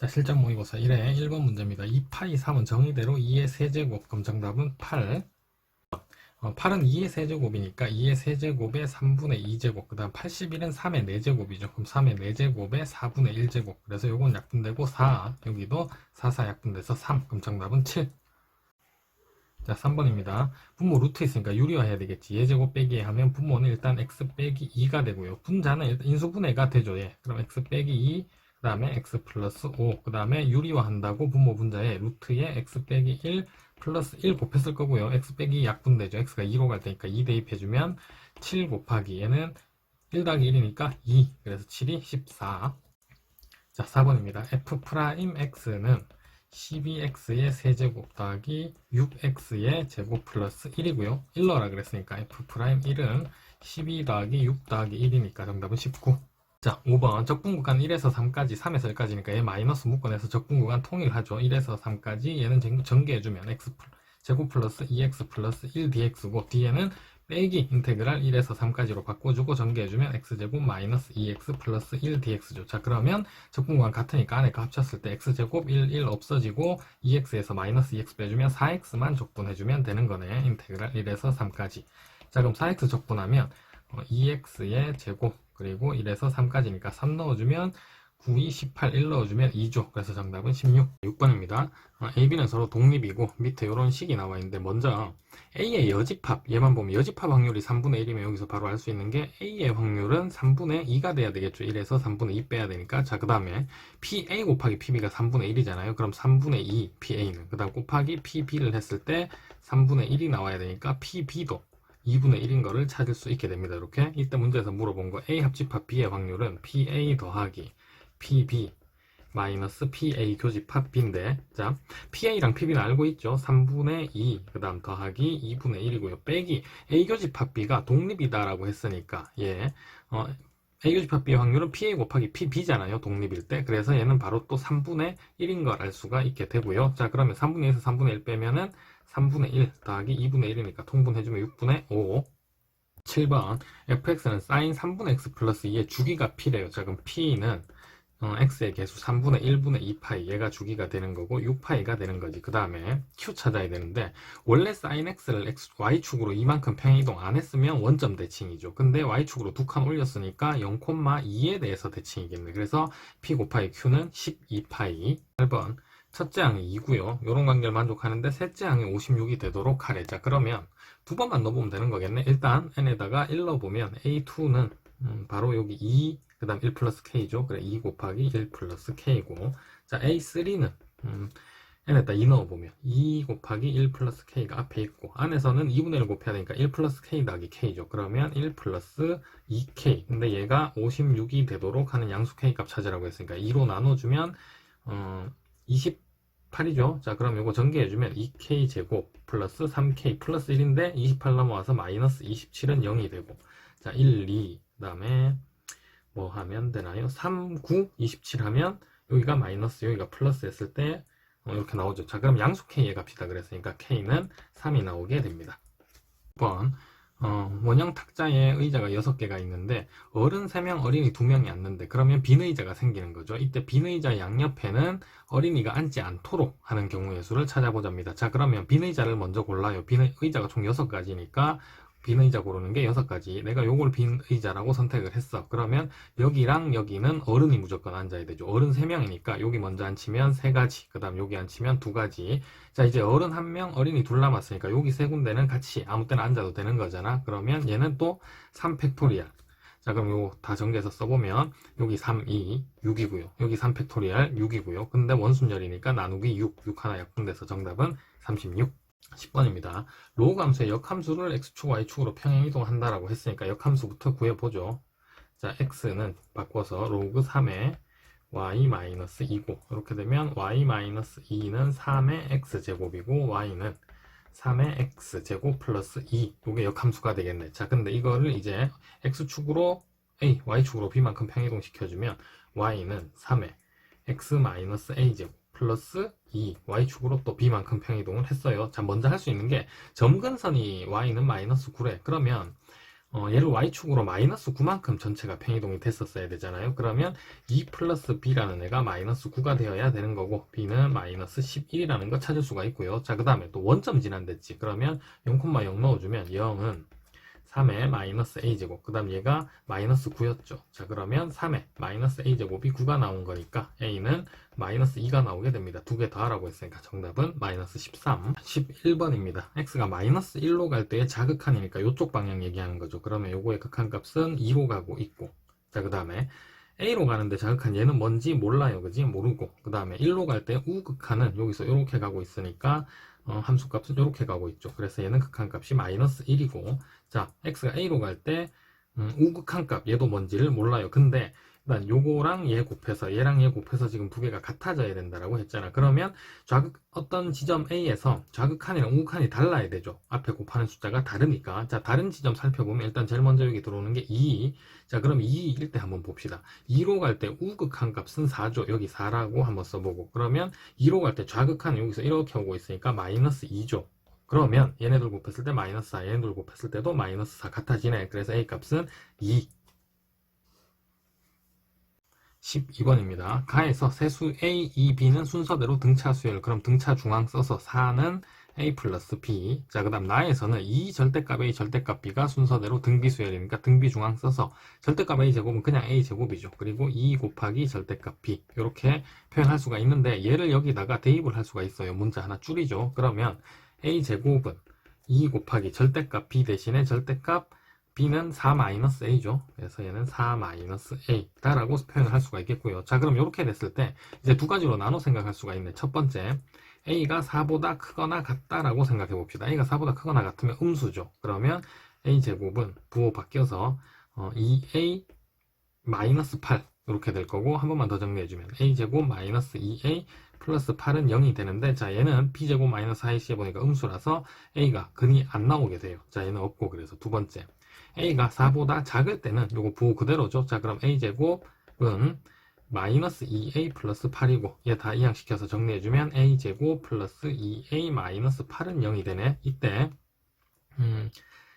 자, 실전 모의고사 1회 1번 문제입니다. 2파이 3은 정의대로 2의 세제곱. 그럼 정답은 8. 8은 2의 세제곱이니까 2의 세제곱에 3분의 2제곱. 그 다음 81은 3의 4제곱이죠. 그럼 3의 4제곱에 4분의 1제곱. 그래서 요건 약분되고 4. 여기도 4 약분돼서 3. 그럼 정답은 7. 자, 3번입니다. 분모 루트 있으니까 유리화해야 되겠지. 예제곱 빼기 하면 분모는 일단 x 빼기 2가 되고요. 분자는 일단 인수분해가 되죠. 예. 그럼 x 빼기 2, 그 다음에 x 플러스 5, 그 다음에 유리화한다고 분모 분자에 루트에 x 빼기 1 플러스 1 곱했을 거고요. x 빼기 약분되죠. x가 2로 갈 테니까 2 대입해주면 7 곱하기 얘는 1 더하기 1이니까 2. 그래서 7이 14. 자, 4번입니다. f'x는 12x의 세제곱 더하기 6x의 제곱 플러스 1이고요. 1 넣으라 그랬으니까 f'1은 12 더하기 6 더하기 1이니까 정답은 19. 자, 5번 적분구간 1에서 3까지, 3에서 1까지니까 얘 마이너스 묶어내서 적분구간 통일하죠. 1에서 3까지 얘는 전개해주면 x 제곱 플러스 2x 플러스 1dx고 뒤에는 빼기 인테그랄 1에서 3까지로 바꿔주고 전개해주면 x제곱 마이너스 2x 플러스 1dx죠. 자, 그러면 적분구간 같으니까 안에 거 합쳤을 때 x제곱 1 없어지고 2x에서 마이너스 2x 빼주면 4x만 적분해주면 되는 거네. 인테그랄 1에서 3까지. 자, 그럼 4x 적분하면 2x의 제곱 그리고 1에서 3까지니까 3 넣어주면 9, 2, 18, 1 넣어주면 2죠. 그래서 정답은 16. 6번입니다. A, B는 서로 독립이고 밑에 이런 식이 나와 있는데 먼저 A의 여집합, 얘만 보면 여집합 확률이 3분의 1이면 여기서 바로 알 수 있는 게 A의 확률은 3분의 2가 돼야 되겠죠. 1에서 3분의 2 빼야 되니까. 자, 그 다음에 PA 곱하기 PB가 3분의 1이잖아요. 그럼 3분의 2 PA는 그 다음 곱하기 PB를 했을 때 3분의 1이 나와야 되니까 PB도 2분의 1인 거를 찾을 수 있게 됩니다. 이렇게 이때 문제에서 물어본 거 A 합집합 B의 확률은 PA 더하기 PB 마이너스 PA 교집합 B인데, 자, PA랑 PB는 알고 있죠? 3분의 2, 그 다음 더하기 2분의 1이고요. 빼기 A 교집합 B가 독립이다라고 했으니까, 예, A 교집합 B의 확률은 PA 곱하기 PB잖아요. 독립일 때. 그래서 얘는 바로 또 3분의 1인 걸 알 수가 있게 되고요. 자, 그러면 3분의 1에서 3분의 1 빼면은 3분의 1 더하기 2분의 1이니까 통분해주면 6분의 5. 7번 fx는 sin 3분의 x 플러스 2의 주기가 p래요. 자, 그럼 p는 x의 개수 3분의 1분의 2파이 얘가 주기가 되는 거고 6파이가 되는 거지. 그 다음에 q 찾아야 되는데 원래 sin x를 y축으로 이만큼 평행이동 안 했으면 원점 대칭이죠. 근데 y축으로 두 칸 올렸으니까 0,2에 대해서 대칭이겠네. 그래서 p 곱하기 q는 12파이. 8번 첫째 항이 2고요. 이런 관계를 만족하는데 셋째 항이 56이 되도록 하래. 자, 그러면 두 번만 넣어보면 되는 거겠네. 일단 n에다가 1 넣어보면 a2는 바로 여기 2, 그 다음 1 플러스 k죠. 그래, 2 곱하기 1 플러스 k고, 자, a3는 n에다 2 넣어보면 2 곱하기 1 플러스 k가 앞에 있고 안에서는 2분의 1 곱해야 되니까 1 플러스 k 더하기 k죠. 그러면 1 플러스 2k. 근데 얘가 56이 되도록 하는 양수 k 값 찾으라고 했으니까 2로 나눠주면 28이죠. 자, 그럼 이거 전개해주면 2k 제곱 플러스 3k 플러스 1인데 28 넘어와서 마이너스 27은 0이 되고, 자, 1, 2, 그 다음에 뭐 하면 되나요? 3, 9, 27 하면 여기가 마이너스 여기가 플러스 했을 때 이렇게 나오죠. 자, 그럼 양수 k에 값이다 그랬으니까 k는 3이 나오게 됩니다. 6번 원형 탁자에 의자가 6개가 있는데 어른 3명, 어린이 2명이 앉는데 그러면 빈 의자가 생기는 거죠. 이때 빈 의자 양옆에는 어린이가 앉지 않도록 하는 경우의 수를 찾아보자입니다. 자, 그러면 빈 의자를 먼저 골라요. 빈 의자가 총 6가지니까 빈 의자 고르는 게 6가지. 내가 요걸 빈 의자라고 선택을 했어. 그러면 여기랑 여기는 어른이 무조건 앉아야 되죠. 어른 3명이니까 여기 먼저 앉히면 3가지, 그 다음 여기 앉히면 2가지. 자, 이제 어른 1명, 어린이 2 남았으니까 여기 3군데는 같이 아무 때나 앉아도 되는 거잖아. 그러면 얘는 또 3팩토리얼. 자, 그럼 요거 다 정리해서 써보면 여기 3, 2, 6이고요. 여기 3팩토리얼 6이고요. 근데 원순열이니까 나누기 6, 6 하나 약분돼서 정답은 36. 10번입니다. 로그 함수의 역함수를 x축, y축으로 평행이동한다라고 했으니까 역함수부터 구해보죠. 자, x는 바꿔서 로그 3의 y-2고 이렇게 되면 y-2는 3의 x제곱이고 y는 3의 x제곱 플러스 2 이게 역함수가 되겠네. 자, 근데 이거를 이제 x축으로 a, y축으로 b만큼 평행이동 시켜주면 y는 3의 x-a제곱 플러스 2 y축으로 또 b만큼 평이동을 했어요. 자, 먼저 할 수 있는 게 점근선이 y는 마이너스 9래. 그러면 얘를 y축으로 마이너스 9만큼 전체가 평이동이 됐었어야 되잖아요. 그러면 2 플러스 b라는 애가 마이너스 9가 되어야 되는 거고 b는 마이너스 11이라는 거 찾을 수가 있고요. 자, 그 다음에 또 원점 진환됐지. 그러면 0,0 넣어주면 0은 3의 마이너스 a제곱, 그 다음 얘가 마이너스 9였죠. 자, 그러면 3의 마이너스 a제곱이 9가 나온 거니까 a는 마이너스 2가 나오게 됩니다. 두 개 더하라고 했으니까 정답은 마이너스 13. 11번입니다. x가 마이너스 1로 갈 때의 자극한이니까 이쪽 방향 얘기하는 거죠. 그러면 요거의 극한값은 2로 가고 있고, 자, 그 다음에 A로 가는데 자극한 얘는 뭔지 몰라요. 그지? 모르고, 그 다음에 1로 갈 때 우극한은 여기서 이렇게 가고 있으니까 함수값은 이렇게 가고 있죠. 그래서 얘는 극한값이 마이너스 1이고, 자, x가 a로 갈 때 우극한값 얘도 뭔지를 몰라요. 근데 일단 요거랑 얘 곱해서 얘랑 얘 곱해서 지금 두 개가 같아져야 된다라고 했잖아. 그러면 어떤 지점 A에서 좌극한이랑 우극한이 달라야 되죠. 앞에 곱하는 숫자가 다르니까. 자, 다른 지점 살펴보면 일단 제일 먼저 여기 들어오는 게 2. 자, 그럼 2일 때 한번 봅시다. 2로 갈 때 우극한 값은 4죠. 여기 4라고 한번 써보고, 그러면 2로 갈 때 좌극한이 여기서 이렇게 오고 있으니까 마이너스 2죠. 그러면 얘네들 곱했을 때 마이너스 4, 얘네들 곱했을 때도 마이너스 4 같아지네. 그래서 A 값은 2. 12번입니다. 가에서 세수 A, E, B는 순서대로 등차 수열. 그럼 등차 중앙 써서 4는 A 플러스 B. 자, 그 다음 나에서는 E 절대값 A, 절대값 B가 순서대로 등비 수열이니까 등비 중앙 써서 절대값 A 제곱은 그냥 A 제곱이죠. 그리고 E 곱하기 절대값 B. 이렇게 표현할 수가 있는데 얘를 여기다가 대입을 할 수가 있어요. 문자 하나 줄이죠. 그러면 A 제곱은 E 곱하기 절대값 B 대신에 절대값 b는 4-a죠. 그래서 얘는 4-a다라고 표현을 할 수가 있겠고요. 자, 그럼 이렇게 됐을 때 이제 두 가지로 나눠 생각할 수가 있네. 첫 번째, a가 4보다 크거나 같다라고 생각해 봅시다. a가 4보다 크거나 같으면 음수죠. 그러면 a제곱은 부호 바뀌어서 2a 마이너스 8 이렇게 될 거고, 한 번만 더 정리해주면 a제곱 마이너스 2a 플러스 8은 0이 되는데, 자, 얘는 b제곱 마이너스 4ac 해보니까 음수라서 a가 근이 안 나오게 돼요. 자, 얘는 없고, 그래서 두 번째, a가 4보다 작을 때는 요거 부호 그대로죠. 자, 그럼 a제곱은 마이너스 2a 플러스 8이고, 얘 다 이항시켜서 정리해주면 a제곱 플러스 2a 마이너스 8은 0이 되네. 이때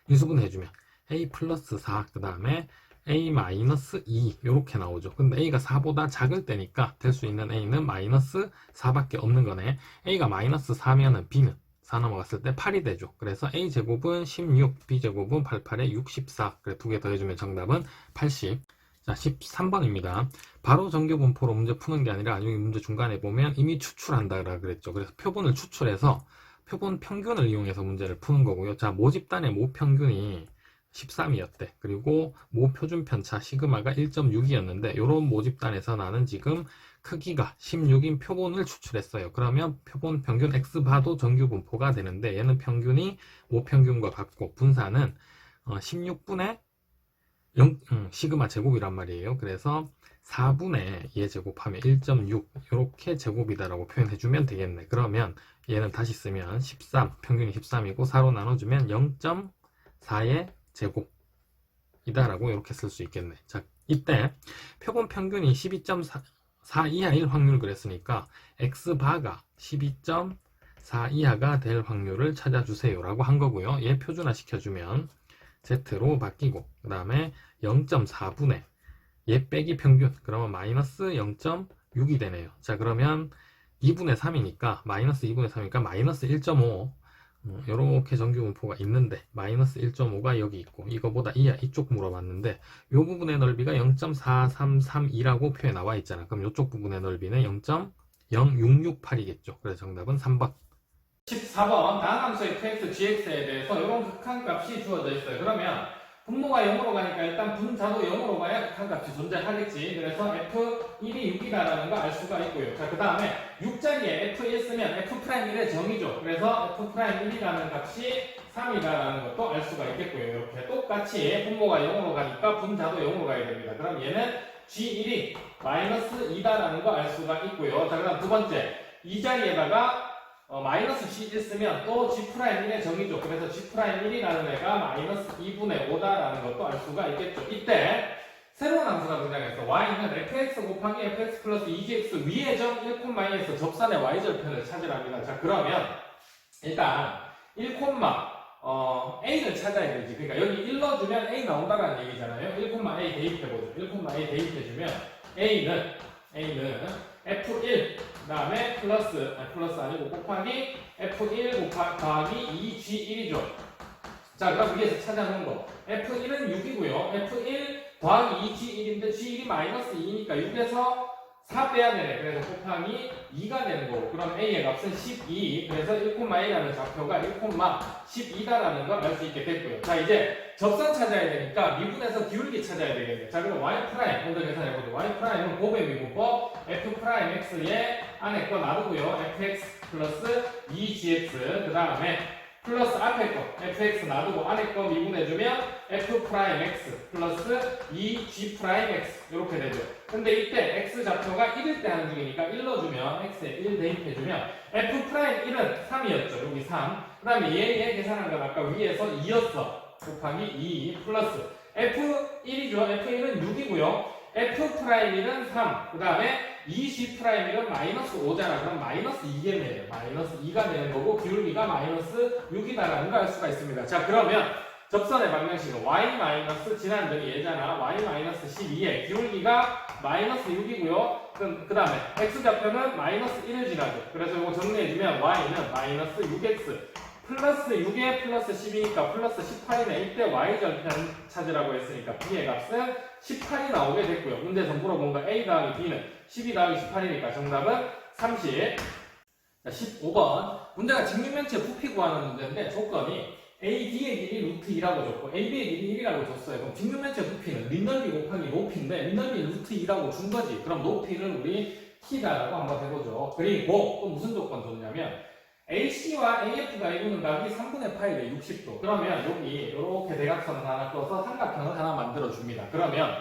인수분 해주면 a 플러스 4, 그 다음에 a 마이너스 2 이렇게 나오죠. 근데 a가 4보다 작을 때니까 될 수 있는 a는 마이너스 4밖에 없는 거네. a가 마이너스 4면은 b는 4 넘어갔을 때 8이 되죠. 그래서 a제곱은 16, b제곱은 88에 64. 그래, 두 개 더해주면 정답은 80. 자, 13번입니다. 바로 정규분포로 문제 푸는 게 아니라 여기 문제 중간에 보면 이미 추출한다라 그랬죠. 그래서 표본을 추출해서 표본 평균을 이용해서 문제를 푸는 거고요. 자, 모집단의 모평균이 13이었대. 그리고 모표준 편차 시그마가 1.6이었는데 이런 모집단에서 나는 지금 크기가 16인 표본을 추출했어요. 그러면 표본 평균 x바도 정규 분포가 되는데 얘는 평균이 모평균과 같고 분사는 16분의 0, 시그마 제곱이란 말이에요. 그래서 4분의 얘 제곱하면 1.6 이렇게 제곱이다라고 표현해주면 되겠네. 그러면 얘는 다시 쓰면 13, 평균이 13이고 4로 나눠주면 0.4의 제곱이다라고 이렇게 쓸 수 있겠네. 자, 이때 표본 평균이 12.4 이하일 확률 그랬으니까 x바가 12.4 이하가 될 확률을 찾아주세요 라고 한 거고요. 얘 표준화 시켜주면 z로 바뀌고, 그 다음에 0.4분의 얘 빼기 평균, 그러면 마이너스 0.6이 되네요. 자, 그러면 2분의 3이니까 마이너스 2분의 3이니까 마이너스 1.5 이렇게 정규분포가 있는데 마이너스 1.5가 여기 있고 이거보다 이하 이쪽 물어봤는데 이 부분의 넓이가 0.4332라고 표에 나와 있잖아. 그럼 이쪽 부분의 넓이는 0.0668이겠죠. 그래서 정답은 3번. 14번 다음 함수의 fx, gx에 대해서 이런 극한값이 주어져 있어요. 그러면 분모가 0으로 가니까 일단 분자도 0으로 가야 극한값이 존재하겠지. 그래서 f1이 6이다라는 거 알 수가 있고요. 자, 그 다음에 6자리에 f1 쓰면 f'1의 정의죠. 그래서 f'1이라는 값이 3이다라는 것도 알 수가 있겠고요. 이렇게 똑같이 분모가 0으로 가니까 분자도 0으로 가야 됩니다. 그럼 얘는 g1이 마이너스 2다라는 거 알 수가 있고요. 자, 그 다음 두 번째, 이 자리에다가 마이너스 C1 쓰면 또 G'1의 정의죠. 그래서 G'1이라는 애가 마이너스 2분의 5다라는 것도 알 수가 있겠죠. 이때 새로운 함수가 등장해서 y는 fx 곱하기 fx 플러스 2gx 위의 점 1,2에서 접산의 y절편을 찾으랍니다. 자, 그러면 일단 1, A를 찾아야 되지. 그러니까 여기 1 넣어주면 A 나온다라는 얘기잖아요. 1,A 대입해보죠. 1,A 대입해주면 A는 F1 그 다음에 플러스 아니고 곱하기 F1 더하기 2G1이죠. 자, 그럼 위에서 찾아놓은 거 F1은 6이고요. F1 더하기 2G1인데 G1이 마이너스 2니까 6에서 4 빼야 되네. 그래서 곱하기 2가 되는 거고, 그럼 A의 값은 12. 그래서 1,A라는 좌표가 1,12다라는 걸 알 수 있게 됐고요. 자, 이제 접선 찾아야 되니까 미분에서 기울기 찾아야 되겠네요. 자, 그럼 Y' 먼저 계산해보죠. Y''은 곱의 미분법 F'X의 안에 거 놔두고요. Fx 플러스 2gx 그 다음에 플러스 앞에 거 fx 놔두고 안에 거 미분해주면 f'x 플러스 2gx 이렇게 되죠. 근데 이때 x 좌표가 1일 때 하는 중이니까 1 넣어주면 x에 1 대입해주면 f'1은 3이었죠. 여기 3. 그 다음에 얘 계산한 건 아까 위에서 2였어. 곱하기 2 플러스 f1이죠. f1은 6이고요. f'1은 3. 그 다음에 2g'1은 마이너스 5잖아. 그럼 마이너스 2겠네요. 마이너스 2가 되는 거고 기울기가 마이너스 6이다라는 걸 알 수가 있습니다. 자, 그러면 접선의 방정식은 y 마이너스 지난 적이 얘잖아. y 마이너스 12에 기울기가 마이너스 6이고요. 그 다음에 x좌표는 마이너스 1을 지나죠. 그래서 이거 정리해주면 y는 마이너스 6x 플러스 6에 플러스 10이니까 플러스 18이네. 이때 y절편 찾으라고 했으니까 b의 값은 18이 나오게 됐고요. 문제에서 물어본 거 a 더하기 b는 12 더하기 18이니까 정답은 30. 자, 15번. 문제가 직육면체 부피 구하는 문제인데 조건이 AD의 길이 루트 2라고 줬고 AB의 길이 1이라고 줬어요. 그럼 직육면체 부피는 밑넓이 곱하기 높이인데 밑넓이 루트 2라고 준 거지. 그럼 높이를 우리 T다라고 한번 해보죠. 그리고 또 무슨 조건 줬냐면 AC와 AF가 이루는 각이 3분의 파이래 60도. 그러면 여기 이렇게 대각선을 하나 떠서 삼각형을 하나 만들어 줍니다. 그러면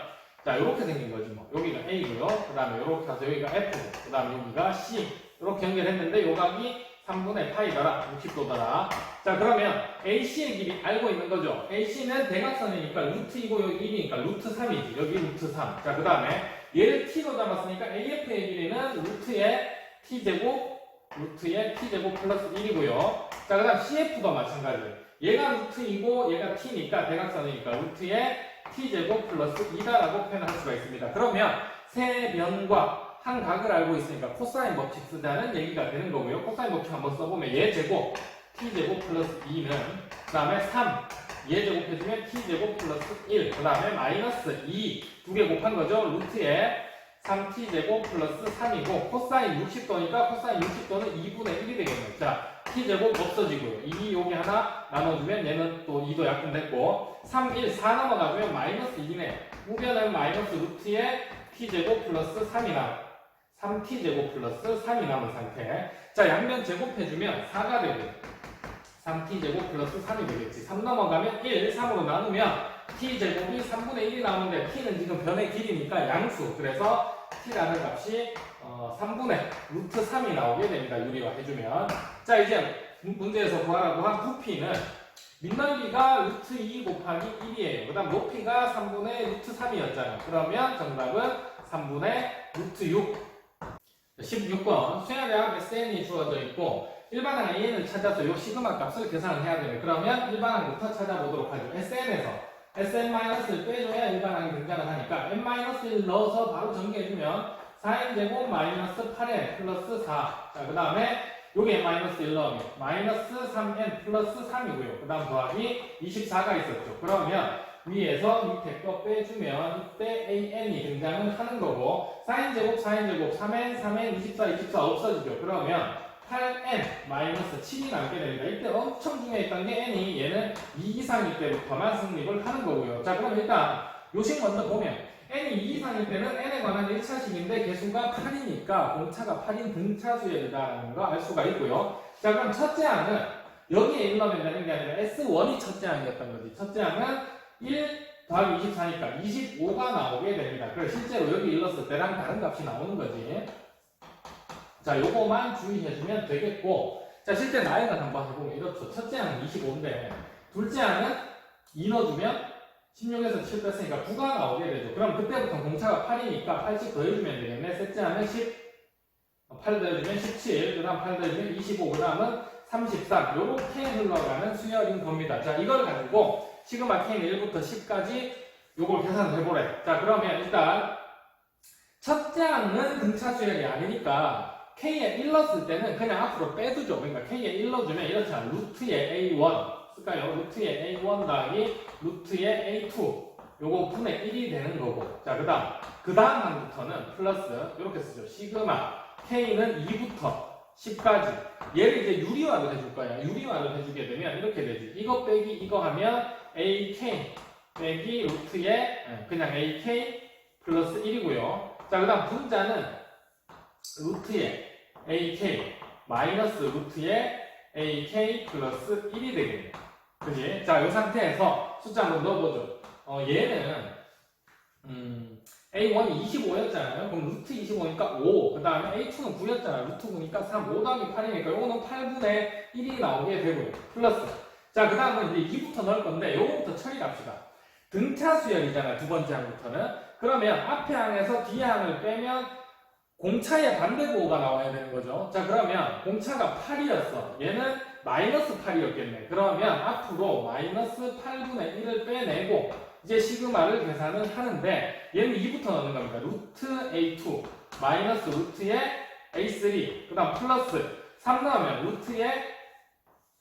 자, 이렇게 생긴 거지 뭐. 여기가 A고요. 그 다음에 이렇게 해서 여기가 F, 그 다음에 여기가 C. 이렇게 연결했는데 요 각이 3분의 파이더라. 60도더라. 자, 그러면 AC의 길이 알고 있는 거죠. AC는 대각선이니까 루트 2고 여기 1이니까 루트 3이지. 여기 루트 3. 자, 그 다음에 얘를 T로 잡았으니까 AF의 길이는 루트의 T제곱 플러스 1이고요. 자, 그 다음 CF도 마찬가지예요. 얘가 루트 2고 얘가 T니까 대각선이니까 루트의 T제곱 플러스 2다라고 표현할 수가 있습니다. 그러면 세 변과 한 각을 알고 있으니까 코사인 법칙 쓰자는 얘기가 되는 거고요. 코사인 법칙 한번 써보면 얘 제곱 T제곱 플러스 2는 그 다음에 3 얘 제곱해주면 T제곱 플러스 1 그 다음에 마이너스 2 두 개 곱한 거죠. 루트에 3t제곱 플러스 3이고 코사인 60도니까 코사인 60도는 2분의 1이 되겠네요. 자, t제곱 없어지고요. 2 여기 하나 나눠주면 얘는 또 2도 약분됐고 3, 1, 4 넘어가면 마이너스 2네. 우변은 마이너스 루트에 t제곱 플러스 3이 나 3t제곱 플러스 3이 남은 상태. 자, 양변 제곱해주면 4가 되고요. 3t제곱 플러스 3이 되겠지. 3 넘어가면 1, 3으로 나누면 t제곱이 3분의 1이 나오는데 t는 지금 변의 길이니까 양수. 그래서 t라는 값이 3분의 루트 3이 나오게 됩니다. 유리화해주면. 자, 이제 문제에서 구하라고 한 부피는 밑넓이가 루트 2 곱하기 1이에요. 그 다음 높이가 3분의 루트 3이었잖아요. 그러면 정답은 3분의 루트 6. 16번 수야대학 SN이 주어져 있고 일반항 AN을 찾아서 요 시그마 값을 계산을 해야 되네. 그러면 일반항부터 찾아보도록 하죠. SN에서 SN-를 빼줘야 일반항이 등장을 하니까 N-1 넣어서 바로 전개해주면 4n제곱 마이너스 8n 플러스 4. 자, 그 다음에 여기 N-1 넣으면 마이너스 3n 플러스 3이고요. 그 다음 더하기 24가 있었죠. 그러면 위에서 밑에 거 빼주면 이때 AN이 등장을 하는 거고 4n제곱 3n 3n 24 없어지죠. 그러면 8n 마이너스 7이 남게 됩니다. 이때 엄청 중요했던 게 n이 얘는 2 이상일 때부터만 성립을 하는 거고요. 자, 그럼 일단 요식 먼저 보면 n이 2 이상일 때는 n에 관한 1차식인데 개수가 8이니까 공차가 8인 등차수열이다라는 거 알 수가 있고요. 자, 그럼 첫째 항은 여기에 1 넣으면 되는 게 아니라 S1이 첫째 항이었던 거지. 첫째 항은 1 더하기 24니까 25가 나오게 됩니다. 그래서 실제로 여기 1 넣었을 때랑 다른 값이 나오는 거지. 자, 요거만 주의해주면 되겠고, 자, 실제 나이가 한번 해보면 이렇죠. 첫째 항은 25인데, 둘째 항은 2 넣어주면 16에서 7 뺐으니까 9가 나오게 되죠. 그럼 그때부터 공차가 8이니까 80 더해주면 되겠네. 셋째 항은 10, 8 더해주면 17, 그 다음 8 더해주면 25, 그 다음은 33 요렇게 흘러가는 수열인 겁니다. 자, 이걸 가지고 시그마 K는 1부터 10까지 요걸 계산을 해보래. 자, 그러면 일단 첫째 항은 등차 수열이 아니니까 K에 1 넣었을 때는 그냥 앞으로 빼두죠. 그러니까 K에 1 넣어주면 이렇잖아. 루트에 A1 쓸까요? 루트에 A1 더하기 루트에 A2 요거 분의 1이 되는 거고. 자, 그 다음 항부터는 플러스 이렇게 쓰죠. 시그마 K는 2부터 10까지. 얘를 이제 유리화로 해줄 거야. 유리화로 해주게 되면 이렇게 되지. 이거 빼기 이거 하면 AK 빼기 루트에 그냥 AK 플러스 1이고요. 자, 그 다음 분자는 루트에 AK 마이너스 루트에 AK 플러스 1이 되겠네요. 그지? 자, 이 상태에서 숫자 한번 넣어보죠. 얘는 A1이 25였잖아요. 그럼 루트 25니까 5. 그 다음에 A2는 9였잖아요. 루트 9니까 3. 5 더하기 8이니까 요거는 8분의 1이 나오게 되고요. 플러스. 자, 그 다음은 이제 2부터 넣을 건데 요거부터 처리합시다. 등차 수열이잖아요. 두 번째 항부터는. 그러면 앞에 항에서 뒤에 항을 빼면 공차의 반대보호가 나와야 되는 거죠. 자, 그러면 공차가 8이었어. 얘는 마이너스 8이었겠네. 그러면 앞으로 마이너스 8분의 1을 빼내고 이제 시그마를 계산을 하는데 얘는 2부터 넣는 겁니다. 루트 A2 마이너스 루트에 A3 그 다음 플러스 3 넣으면 루트에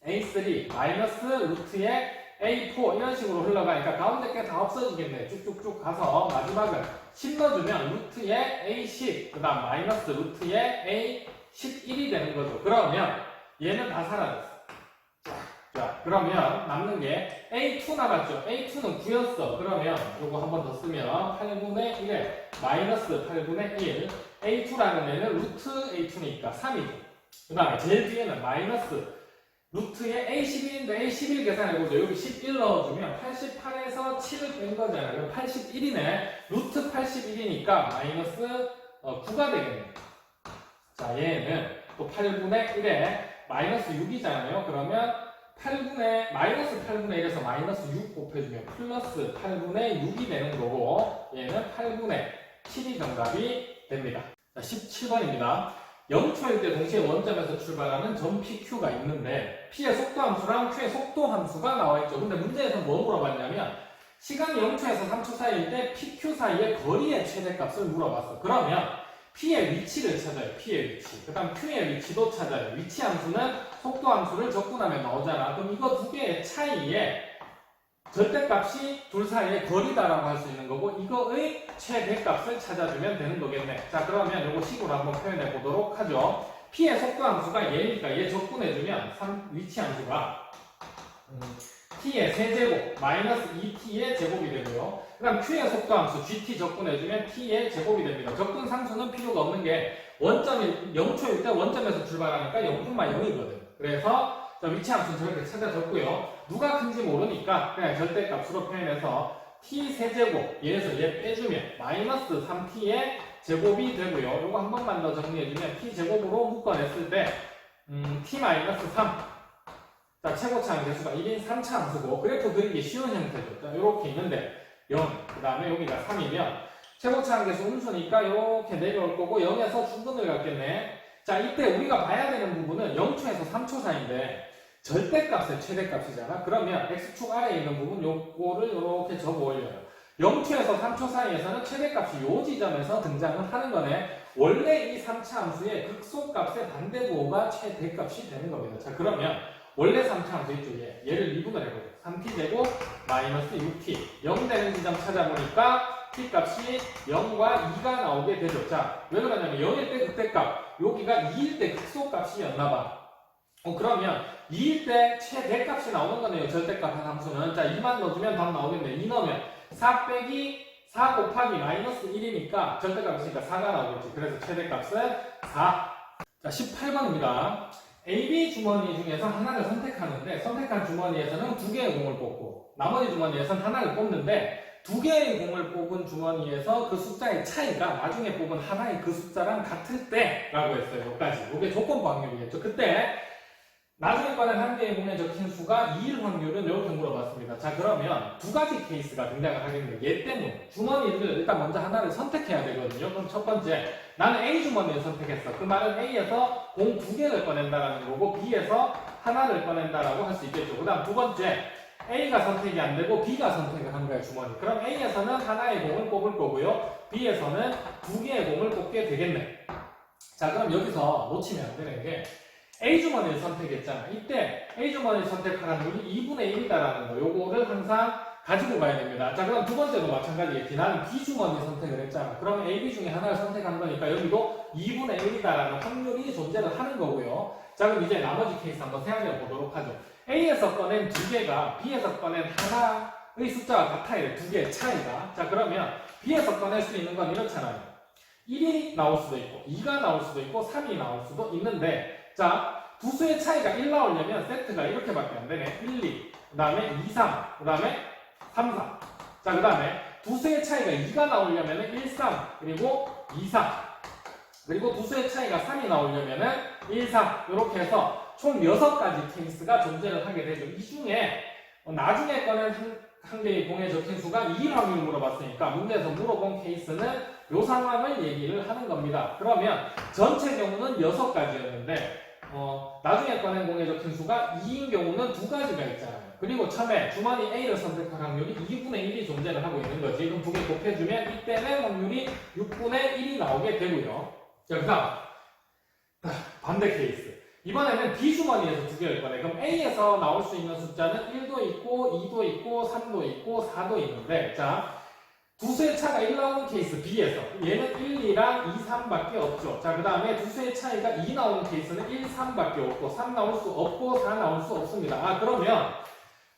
A3 마이너스 루트에 A4 이런 식으로 흘러가니까 가운데 게 다 없어지겠네. 쭉쭉쭉 가서 마지막은 10 넣어주면 루트에 A10 그 다음 마이너스 루트에 A11이 되는 거죠. 그러면 얘는 다 사라졌어. 자, 그러면 남는 게 A2 남았죠. A2는 9였어. 그러면 요거 한 번 더 쓰면 8분의 1에 마이너스 8분의 1 A2라는 애는 루트 A2니까 3이죠. 그 다음에 제일 뒤에는 마이너스 루트에 A11인데 A11 계산해보죠. 여기 11 넣어주면 88에서 7을 뺀 거잖아요. 그럼 81이네. 루트 81이니까 마이너스 9가 되겠네요. 자, 얘는 또 8분의 1에 마이너스 6이잖아요. 그러면 마이너스 8분의 1에서 마이너스 6 곱해주면 플러스 8분의 6이 되는 거고 얘는 8분의 7이 정답이 됩니다. 자, 17번입니다. 0초일 때 동시에 원점에서 출발하는 점 PQ가 있는데 P의 속도 함수랑 Q의 속도 함수가 나와있죠. 근데 문제에서 뭐 물어봤냐면 시간이 0초에서 3초 사이일 때 PQ 사이의 거리의 최대값을 물어봤어. 그러면 P의 위치를 찾아요. P의 위치. 그 다음 Q의 위치도 찾아요. 위치 함수는 속도 함수를 적분하면 나오잖아. 그럼 이거 두 개의 차이에 절대값이 둘 사이의 거리다라고 할 수 있는 거고 이거의 최대값을 찾아주면 되는 거겠네. 자, 그러면 이거 식으로 한번 표현해 보도록 하죠. P의 속도 함수가 얘니까 얘 적분해주면 위치 함수가 T의 세제곱 마이너스 2T의 제곱이 되고요. 그 다음 Q의 속도 함수 GT 적분해주면 T의 제곱이 됩니다. 적분 상수는 필요가 없는 게 원점이 0초일 때 원점에서 출발하니까 0,0이거든. 그래서 위치 함수는 저렇게 찾아줬고요. 누가 큰지 모르니까 그냥 절대값으로 표현해서 T 세제곱 얘에서 얘 빼주면 마이너스 3T의 제곱이 되고요. 요거 한 번만 더 정리해주면 T 제곱으로 묶어냈을 때 T 마이너스 3 자, 최고차항 개수가 1인 3차 함수고 그래프 그리기 쉬운 형태죠. 자, 요렇게 있는데 0, 그 다음에 여기가 3이면 최고차항 개수 음수니까 이렇게 내려올 거고 0에서 중근을 갖겠네. 자, 이때 우리가 봐야 되는 부분은 0초에서 3초 사이인데 절대값의 최대값이잖아. 그러면 X축 아래에 있는 부분 요거를 이렇게 접어 올려요. 0초에서 3초 사이에서는 최대값이 요 지점에서 등장을 하는 거네. 원래 이 3차 함수의 극소값의 반대보호가 최대값이 되는 겁니다. 자, 그러면 원래 3차 함수 이쪽에 얘를 2분을 해보죠. 3t제곱 마이너스 6t 0 되는 지점 찾아보니까 t값이 0과 2가 나오게 되죠. 자, 왜 그러냐면 0일 때 극대값 여기가 2일 때 극소값이었나봐. 그러면 2일 때 최대값이 나오는 거네요. 절대값 한 함수는. 자, 2만 넣어주면 답 나오겠네. 2 넣으면 4 빼기 4 곱하기 마이너스 1이니까 절대값이니까 4가 나오겠지. 그래서 최대값은 4. 자, 18번입니다. AB 주머니 중에서 하나를 선택하는데 선택한 주머니에서는 두 개의 공을 뽑고 나머지 주머니에서는 하나를 뽑는데 두 개의 공을 뽑은 주머니에서 그 숫자의 차이가 나중에 뽑은 하나의 그 숫자랑 같을 때라고 했어요. 여기까지. 이게 조건부 확률이겠죠. 그때 나중에 꺼낸 한 개의 공에 적힌 수가 2일 확률은 이렇게 물어봤습니다. 자, 그러면 두 가지 케이스가 등장을 하겠네요. 얘 때문에 주머니를 일단 먼저 하나를 선택해야 되거든요. 그럼 첫 번째 나는 A 주머니를 선택했어. 그 말은 A에서 공 두 개를 꺼낸다라는 거고 B에서 하나를 꺼낸다라고 할 수 있겠죠. 그 다음 두 번째, A가 선택이 안 되고 B가 선택을 한 거예요, 주머니. 그럼 A에서는 하나의 공을 뽑을 거고요. B에서는 두 개의 공을 뽑게 되겠네. 자, 그럼 여기서 놓치면 안 되는 게 A 주머니를 선택했잖아. 이때 A 주머니를 선택할 확률이 2분의 1이다라는 거. 요거를 항상 가지고 가야 됩니다. 자, 그럼 두 번째도 마찬가지겠지. 나는 B 주머니 선택을 했잖아. 그럼 A, B 중에 하나를 선택한 거니까 여기도 2분의 1이다라는 확률이 존재를 하는 거고요. 자, 그럼 이제 나머지 케이스 한번 생각해 보도록 하죠. A에서 꺼낸 두 개가 B에서 꺼낸 하나의 숫자와 같아야 돼. 두 개의 차이가. 자, 그러면 B에서 꺼낼 수 있는 건 이렇잖아요. 1이 나올 수도 있고 2가 나올 수도 있고 3이 나올 수도 있는데, 자, 두 수의 차이가 1 나오려면 세트가 이렇게밖에 안 되네. 1, 2, 그 다음에 2, 3, 그 다음에 3, 4. 자, 그 다음에 두 수의 차이가 2가 나오려면 1, 3, 그리고 2, 4. 그리고 두 수의 차이가 3이 나오려면 1, 3. 이렇게 해서 총 6가지 케이스가 존재를 하게 되죠. 이 중에 나중에 꺼낸 한 개의 공에 적힌 수가 2일 확률을 물어봤으니까 문제에서 물어본 케이스는 이 상황을 얘기를 하는 겁니다. 그러면 전체 경우는 6가지였는데 나중에 꺼낸 공에 적힌 수가 2인 경우는 2가지가 있잖아요. 그리고 처음에 주머니 A를 선택할 확률이 2분의 1이 존재를 하고 있는 거지. 그럼 두 개 곱해주면 이때는 확률이 6분의 1이 나오게 되고요. 자, 그 다음 반대 케이스. 이번에는 B 주머니에서 두 개를 꺼내. 그럼 A에서 나올 수 있는 숫자는 1도 있고 2도 있고 3도 있고 4도 있는데, 자, 두 수의 차가 1 나오는 케이스 B에서 얘는 1, 2랑 2, 3밖에 없죠. 자, 그 다음에 두 수의 차이가 2 나오는 케이스는 1, 3밖에 없고 3 나올 수 없고 4 나올 수 없습니다. 아, 그러면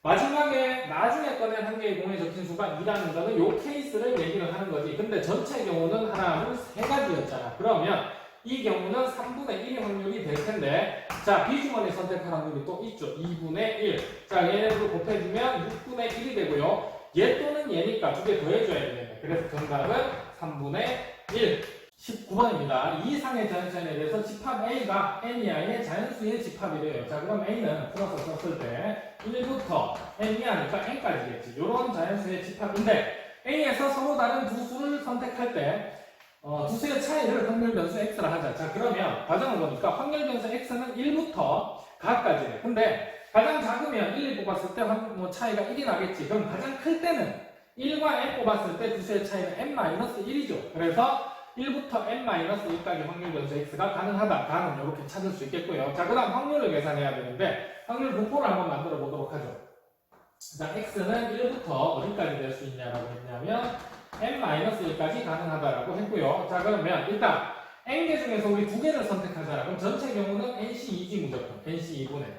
마지막에 나중에 꺼낸 한 개의 공에 적힌 수가 2라는 거는 요 케이스를 얘기를 하는 거지. 근데 전체 경우는 하나, 둘, 세 가지였잖아. 그러면 이 경우는 3분의 1의 확률이 될 텐데, 자, B 주머니 선택할 확률이 또 있죠. 2분의 1. 자, 얘네들 곱해주면 6분의 1이 되고요. 얘 또는 얘니까 두 개 더해줘야 되겠네. 그래서 정답은 3분의 1. 19번입니다. 이 이상의 자연수에 대해서 집합 A가 N 이하의 자연수의 집합이래요. 자, 그럼 A는 풀어서 썼을 때 1부터 N 이하니까 N까지겠지. 이런 자연수의 집합인데, A에서 서로 다른 두 수를 선택할 때 두 수의 차이를 확률 변수 x라 하자. 자, 그러면 과정을 보니까 확률 변수 x는 1부터 각까지네. 근데 가장 작으면 1을 뽑았을 때 차이가 1이 나겠지. 그럼 가장 클 때는 1과 n 뽑았을 때 두 수의 차이는 n-1이죠. 그래서 1부터 n-1까지 확률 변수 x가 가능하다. 다음은 이렇게 찾을 수 있겠고요. 자, 그 다음 확률을 계산해야 되는데 확률 분포를 한번 만들어 보도록 하죠. 자, x는 1부터 어디까지 될 수 있냐라고 했냐면 n-1까지 가능하다라고 했고요. 자, 그러면 일단 n개 중에서 우리 두 개를 선택하잖아. 그럼 전체 경우는 nc2지 무조건. nc2분의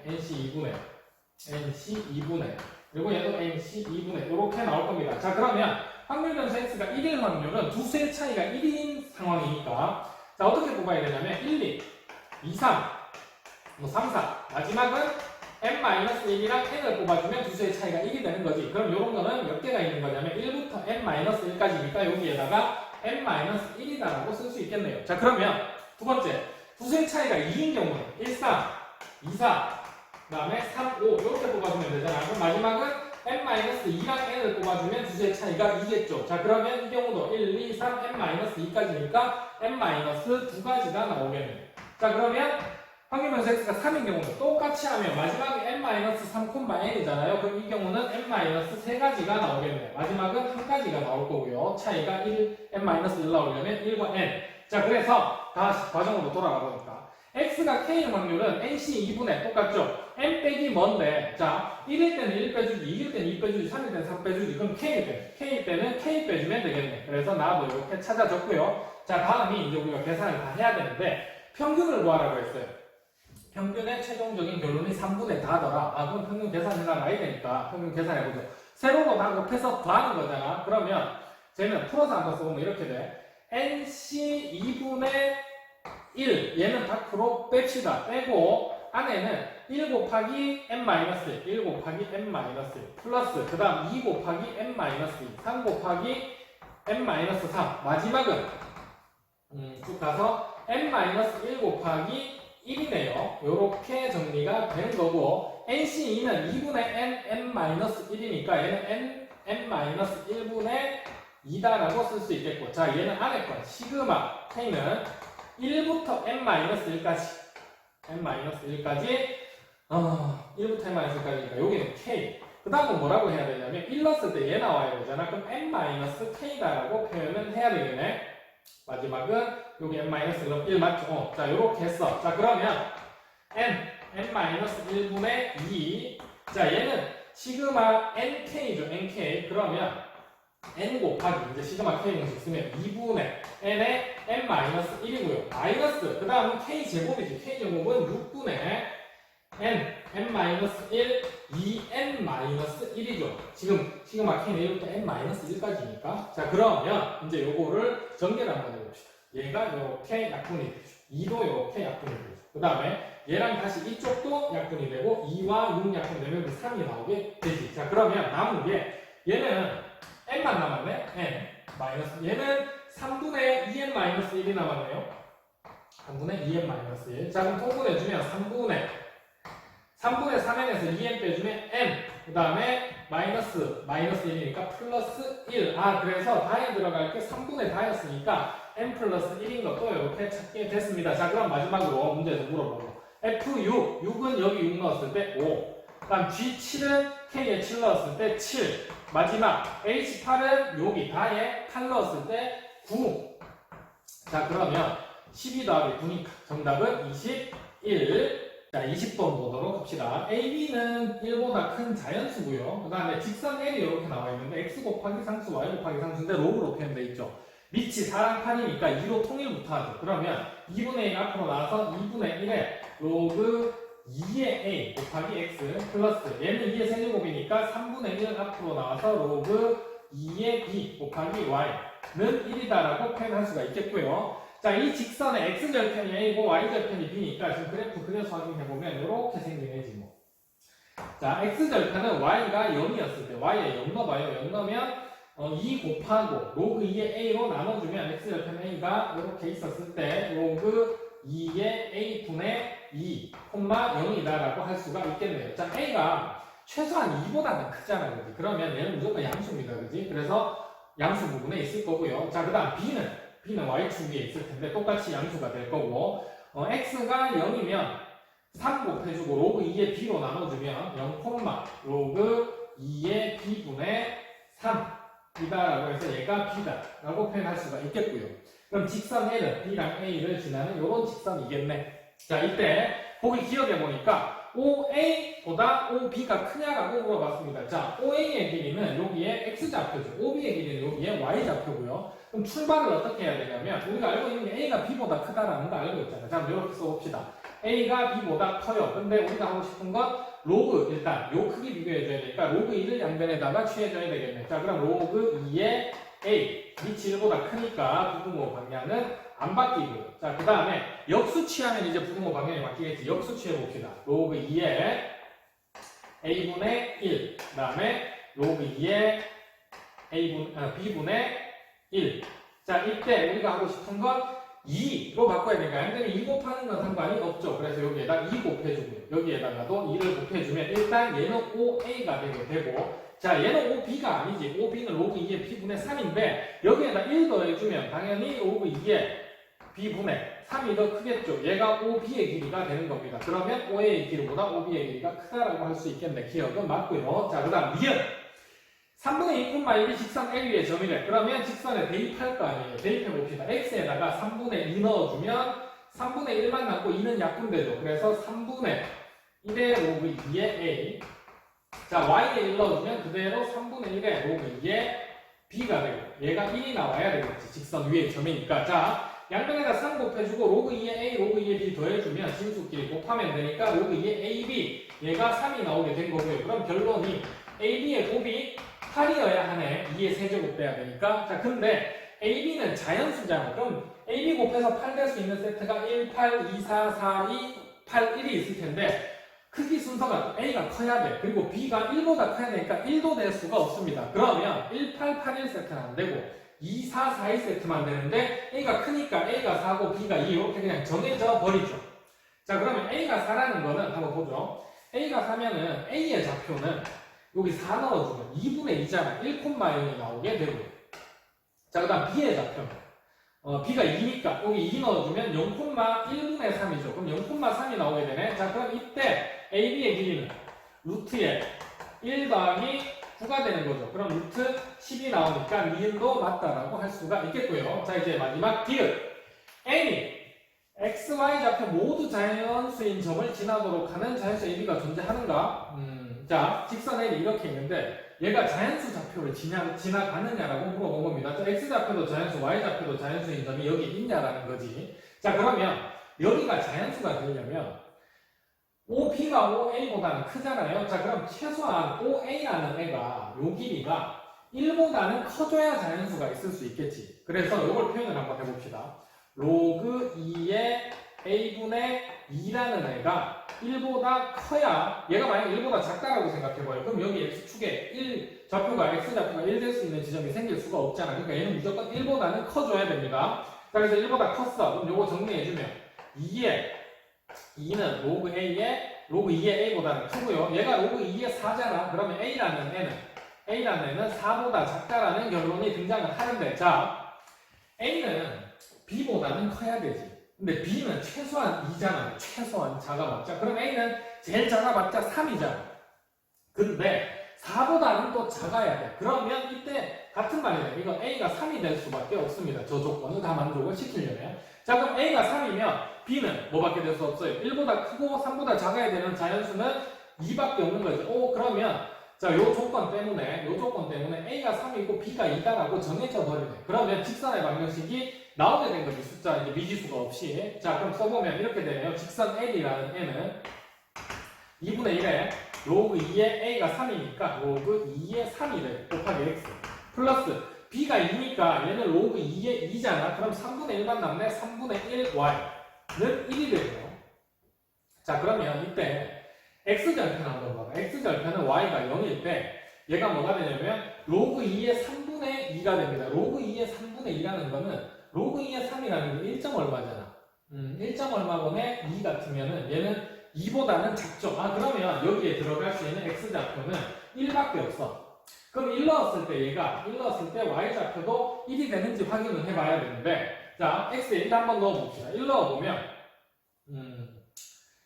그리고 얘도 nc2분의 이렇게 나올 겁니다. 자, 그러면 확률 변수 x가 1일 확률은 두 수의 차이가 1인 상황이니까, 자, 어떻게 뽑아야 되냐면 1, 2, 2, 3, 3, 4 마지막은 n-1이랑 n을 뽑아주면 두 수의 차이가 1이 되는 거지. 그럼 이런 거는 몇 개가 있는 거냐면 1부터 n-1까지니까 여기에다가 n-1이다라고 쓸 수 있겠네요. 자, 그러면 두 번째, 두 수의 차이가 2인 경우는 1, 3, 2, 4, 그 다음에 3, 5 이렇게 뽑아주면 되잖아. 그럼 마지막은 n-2랑 n을 뽑아주면 두 수의 차이가 2겠죠. 자, 그러면 이 경우도 1, 2, 3, n-2까지니까 n-2가지가 나오겠네요. 자, 그러면 확률 변수 x가 3인 경우는 똑같이 하면 마지막에 n-3n이잖아요. 그럼 이 경우는 n-3가지가 나오겠네요. 마지막은 한 가지가 나올 거고요. 차이가 1, n-1 나오려면 1과 n. 자, 그래서 다시 과정으로 돌아가 보니까 x가 k인 확률은 nc2분의 똑같죠. n 빼기 뭔데? 자, 1일 때는 1 빼주지, 2일 때는 2 빼주지, 3일 때는 3 빼주지. 그럼 k 때는 k 빼주면 되겠네. 그래서 나도 이렇게 찾아줬고요. 자, 다음이 이제 우리가 계산을 다 해야 되는데 평균을 구하라고 했어요. 평균의 최종적인 결론이 3분의 다더라. 아, 그럼 평균 계산해 나가야 되니까 평균 계산해보죠. 세로로 다 곱해서 더하는 거잖아. 그러면 쟤는 풀어서 한번 써보면 이렇게 돼. nc 2분의 1 얘는 밖으로 뺍시다. 빼고 안에는 1 곱하기 n-1 1 곱하기 n-1 플러스 그 다음 2 곱하기 n-2 3 곱하기 n-3 마지막은 쭉 가서 n-1 곱하기 1이네요. 요렇게 정리가 된 거고, NC2는 2분의 n-1이니까 얘는 n-1분의 2다라고 쓸 수 있겠고, 자, 얘는 안에 건 시그마 K는 1부터 n-1까지 1부터 n-1까지니까 여기는 k. 그 다음은 뭐라고 해야 되냐면 1 넣었을 때 얘 나와야 되잖아. 그럼 n-k다라고 표현은 해야 되겠네. 마지막은 여기 n-1 맞죠? 자, 요렇게 했어. 자, 그러면 n-1분의 2. 자, 얘는 시그마 nk죠, nk. 그러면 n 곱하기 이제 시그마 k 공식 쓰면 2분의 n의 n-1이고요. 마이너스, 그 다음은 k제곱이지. k제곱은 6분의 n-1, 2n-1이죠. 지금 시그마 k는 1부터 n-1까지니까. 자, 그러면 이제 요거를 전개를 한번 해봅시다. 얘가 이렇게 약분이 되죠. 2도 이렇게 약분이 되죠. 그 다음에 얘랑 다시 이쪽도 약분이 되고 2와 6 약분되면 3이 나오게 되지. 자, 그러면 남은 게 얘는 n만 남았네. n 마이너스 얘는 3분의 2n-1이 남았네요. 3분의 2n-1. 자, 그럼 통분해주면 3분의 3n에서 2n 빼주면 n, 그 다음에 마이너스 1이니까 플러스 1. 그래서 다에 들어갈 게 3분의 다였으니까 n 플러스 1인 것도 이렇게 찾게 됐습니다. 자, 그럼 마지막으로 문제에서 물어보고 F6, 6은 여기 6 넣었을 때 5. 그 다음 G7은 K에 7 넣었을 때 7. 마지막 H8은 여기 다에 8 넣었을 때 9. 자, 그러면 12 더하기 9니까 정답은 21. 자, 20번 보도록 합시다. AB는 1보다 큰 자연수고요. 그 다음에 직선 L이 이렇게 나와 있는데 x 곱하기 상수, y 곱하기 상수인데 로그로 표현되어 있죠. 밑이 4랑 8이니까 2로 통일부터 하죠. 그러면 2분의 1 앞으로 나와서 2분의 1에 로그 2의 a 곱하기 x 플러스 얘는 2의 세제곱이니까 3분의 1 앞으로 나와서 로그 2의 b 곱하기 y는 1이다라고 표현할 수가 있겠고요. 자, 이 직선의 x절편이 a고 y절편이 b니까 지금 그래프 그려서 확인해보면 이렇게 생기네지 뭐. 자, x절편은 y가 0이었을 때 y에 0 넣어봐요. 0 넣으면 2 곱하고 로그 2의 a로 나눠주면 x절편 a가 이렇게 있었을 때 로그 2의 a분의 2, 0이다라고 할 수가 있겠네요. 자, a가 최소한 2보다는 크잖아요. 그치? 그러면 얘는 무조건 양수입니다. 그지? 그래서 양수 부분에 있을 거고요. 자, 그 다음 b는 y축 위에 있을 텐데 똑같이 양수가 될 거고 x가 0이면 3 곱해주고 로그 2의 b로 나눠주면 0, 로그 2의 b분의 3이다라고 해서 얘가 b다라고 표현할 수가 있겠고요. 그럼 직선 L은 b랑 a를 지나는 이런 직선이겠네. 자, 이때 보기 기억해보니까 OA보다 OB가 크냐라고 물어봤습니다. 자, OA의 길이는 여기에 X좌표죠. OB의 길이는 여기에 Y좌표고요. 그럼 출발을 어떻게 해야 되냐면 우리가 알고 있는 게 A가 B보다 크다라는 거 알고 있잖아요. 자, 이렇게 써봅시다. A가 B보다 커요. 근데 우리가 하고 싶은 건 로그, 일단 요 크기 비교해줘야 되니까 로그 2를 양변에다가 취해줘야 되겠네. 자, 그럼 로그 2의 A, 밑이 1보다 크니까 부등호 방향은 안 바뀌고요. 자, 그 다음에 역수 취하면 이제 부등호 방향이 바뀌겠지. 역수 취해봅시다. 로그 2의 a분의 1, 그 다음에 로그 2의 b분의 1. 자, 이때 우리가 하고 싶은 건 2로 바꿔야 되니까 양변에 2 곱하는 건 상관이 없죠. 그래서 여기에다 2 곱해주고요. 여기에다가도 2를 곱해주면 일단 얘는 OA가 되게 되고, 자, 얘는 OB가 아니지. OB는 로그 2의 B분의 3인데 여기에다 1 더해주면 당연히 로그 2의 B분의 3이 더 크겠죠. 얘가 OB의 길이가 되는 겁니다. 그러면 OA의 길이보다 OB의 길이가 크다라고 할 수 있겠네. 기억은 맞고요. 자, 그 다음 니은 3분의 2,1이 직선 L 위에 점이래. 그러면 직선에 대입할 거 아니에요. 대입해봅시다. X에다가 3분의 2 넣어주면 3분의 1만 남고 2는 약분되죠. 그래서 3분의 1의 로그 2의 A. 자, Y에 1 넣어주면 그대로 3분의 1의 로그 2의 B가 되고 얘가 1이 나와야 되겠지. 직선 위에 점이니까. 자, 양변에다 3 곱해주고 로그 2의 A, 로그 2의 B 더해주면 진수끼리 곱하면 되니까 로그 2의 AB 얘가 3이 나오게 된 거고요. 그럼 결론이 AB의 곱이 8이어야 하네. 2의 세제곱 빼야 되니까. 자, 근데 AB는 자연수잖아. 그럼 AB 곱해서 8 될 수 있는 세트가 1, 8, 2, 4, 4, 2, 8, 1이 있을 텐데 크기 순서가 A가 커야 돼. 그리고 B가 1보다 커야 되니까 1도 될 수가 없습니다. 그러면 1, 8, 8, 1 세트는 안 되고 2, 4, 4, 2 세트만 되는데 A가 크니까 A가 4고 B가 2 이렇게 그냥 정해져 버리죠. 자, 그러면 A가 4라는 거는 한번 보죠. A가 4면은 A의 좌표는 여기 4 넣어주면 2분의 2잖아. 1,0이 나오게 되고요. 자, 그 다음 B의 좌표는 B가 2니까 여기 2 넣어주면 0,1분의 3이죠. 그럼 0,3이 나오게 되네. 자, 그럼 이때 AB의 길이는 루트에 1 더하기 9가 되는 거죠. 그럼 루트 10이 나오니까 니은도 맞다라고 할 수가 있겠고요. 자, 이제 마지막 디귿. N이 x, y 좌표 모두 자연수인 점을 지나도록 하는 자연수 AB가 존재하는가? 자, 직선 N이 이렇게 있는데 얘가 자연수 좌표를 지나가느냐라고 물어본 겁니다. 자, x 좌표도 자연수, y 좌표도 자연수인 점이 여기 있냐라는 거지. 자, 그러면 여기가 자연수가 되려면 OB가 OA보다는 크잖아요. 자, 그럼 최소한 OA라는 애가 요 길이가 1보다는 커져야 자연수가 있을 수 있겠지. 그래서 이걸 표현을 한번 해봅시다. 로그 2의 A분의 2라는 애가 1보다 커야, 얘가 만약 1보다 작다라고 생각해봐요. 그럼 여기 X축에 좌표가 X좌표가 1 될 수 있는 지점이 생길 수가 없잖아. 그러니까 얘는 무조건 1보다는 커져야 됩니다. 자, 그래서 1보다 컸어. 그럼 요거 정리해주면 2는 로그 2의 A보다는 크고요. 얘가 로그 2의 4잖아. 그러면 A라는 애는 4보다 작다라는 결론이 등장을 하는데, 자, A는 B보다는 커야 되지. 근데 B는 최소한 2잖아. 최소한 작아봤자. 그럼 A는 제일 작아봤자 3이잖아. 근데 4보다는 또 작아야 돼. 그러면 이때 같은 말이에요. 이건 A가 3이 될 수밖에 없습니다. 저 조건을 다 만족을 시키려면. 자, 그럼 A가 3이면 B는 뭐밖에 될 수 없어요. 1보다 크고 3보다 작아야 되는 자연수는 2밖에 없는 거죠. 그러면 자, 요 조건 때문에 A가 3이고 B가 2다라고 정해져 버리네. 그러면 직선의 방정식이 나오게 된 거지. 숫자 이제 미지수가 없이. 자, 그럼 써보면 이렇게 되네요. 직선 L이라는 애는 2분의 1에 로그 2의 A가 3이니까 로그 2의 3이래. 곱하기 X. 플러스 B가 2니까 얘는 로그 2의 2잖아. 그럼 3분의 1만 남네. 3분의 1 Y는 1이 되네요. 자, 그러면 이때 X절편 한번 봐봐. X절편은 Y가 0일 때 얘가 뭐가 되냐면 로그 2의 3분의 2가 됩니다. 로그 2의 3분의 2라는 거는 로그 2의 3이라는 게 1점 얼마잖아. 1점 얼마분의 2 같으면은 얘는 2보다는 작죠. 그러면 여기에 들어갈 수 있는 X좌표는 1밖에 없어. 그럼 1 넣었을 때 Y좌표도 1이 되는지 확인을 해봐야 되는데, 자, X에 1 한번 넣어봅시다. 1 넣어보면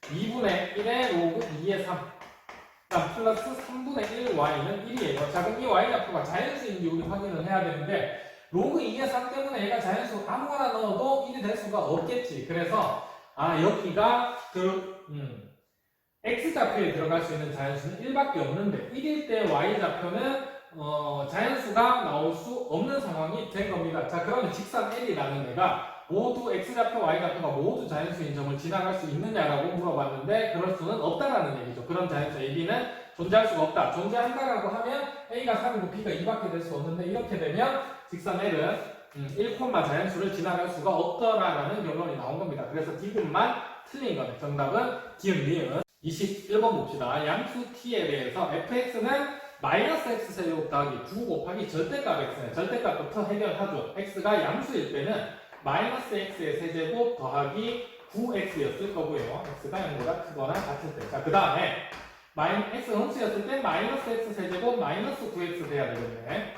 2분의 1의 로그 2의 3 플러스 3분의 1 Y는 1이에요. 자, 그럼 이 Y좌표가 자연수인지 우리 확인을 해야 되는데 로그 2의 3 때문에 얘가 자연수 아무거나 넣어도 1이 될 수가 없겠지. 그래서 여기가 X좌표에 들어갈 수 있는 자연수는 1밖에 없는데 1일 때 Y좌표는 자연수가 나올 수 없는 상황이 된 겁니다. 자, 그러면 직선 L이라는 애가 모두 X좌표, Y좌표가 모두 자연수인 점을 지나갈 수 있느냐라고 물어봤는데 그럴 수는 없다라는 얘기죠. 그런 자연수 AB는 존재할 수가 없다. 존재한다라고 하면 A가 3이고 B가 2밖에 될 수 없는데 이렇게 되면 직선 L은 1, 자연수를 지나갈 수가 없더라라는 결론이 나온 겁니다. 그래서 디귿만 틀린 거네. 정답은 기억, 니은. 21번 봅시다. 양수 T에 대해서 fx는 마이너스 x세제곱 더하기 9 곱하기 절대값 x네. 절대값부터 해결하죠. x가 양수일 때는 마이너스 x의 세제곱 더하기 9x였을 거고요. x가 0보다 크거나 같을 때. 자, 그 다음에 x가 음수였을 때 마이너스 x 세제곱 마이너스 9x 돼야 되겠네.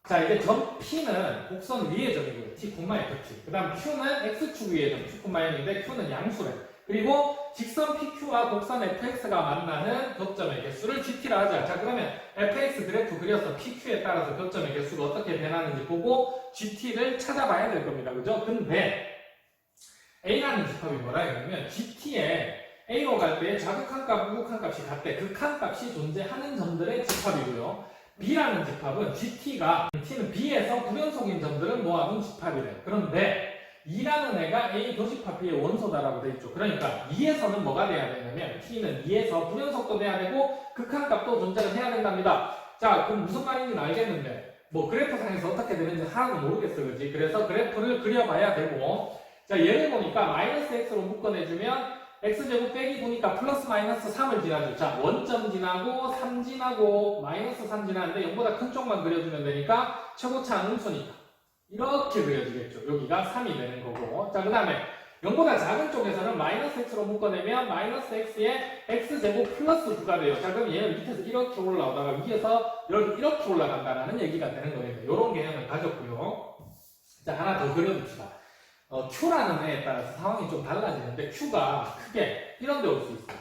자, 이제 점 P는 곡선 위의 점이고요. T, F, T. 그 다음 Q는 x축 위의 점, Q, N인데 Q는 양수래. 그리고 직선 PQ와 곡선 FX가 만나는 교점의 개수를 GT라 하자. 자, 그러면 FX 그래프 그려서 PQ에 따라서 교점의 개수가 어떻게 변하는지 보고 GT를 찾아봐야 될 겁니다. 그죠? 근데 A라는 집합이 뭐라 했냐면 GT에 A로 갈 때 자극한 값, 우극한 값이 같대. 극한 값이 존재하는 점들의 집합이고요. B라는 집합은 GT가 T는 B에서 불연속인 점들을 모아둔 집합이래요. 그런데 2라는 애가 A 교집합 B의 원소다라고 되어 있죠. 그러니까 2에서는 뭐가 돼야 되냐면 T는 2에서 불연속도 돼야 되고 극한값도 존재를 해야 된답니다. 자, 그럼 무슨 말인지는 알겠는데 뭐 그래프상에서 어떻게 되는지 하나도 모르겠어, 그지? 그래서 그래프를 그려봐야 되고, 자, 얘를 보니까 마이너스 x로 묶어내주면 x제곱 빼기 9니까 플러스 마이너스 3을 지나죠. 자, 원점 지나고 3 지나고 마이너스 3 지나는데 0보다 큰 쪽만 그려주면 되니까 최고차는 음수니까 이렇게 그려지겠죠. 여기가 3이 되는 거고. 자, 그 다음에 0보다 작은 쪽에서는 마이너스 x로 묶어내면 마이너스 x에 x제곱 플러스 9가 돼요. 자, 그럼 얘는 밑에서 이렇게 올라오다가 위에서 이렇게 올라간다는 얘기가 되는 거예요. 이런 개념을 가졌고요. 자, 하나 더 그려줍시다. Q라는 애에 따라서 상황이 좀 달라지는데 Q가 크게 이런 데 올 수 있어요.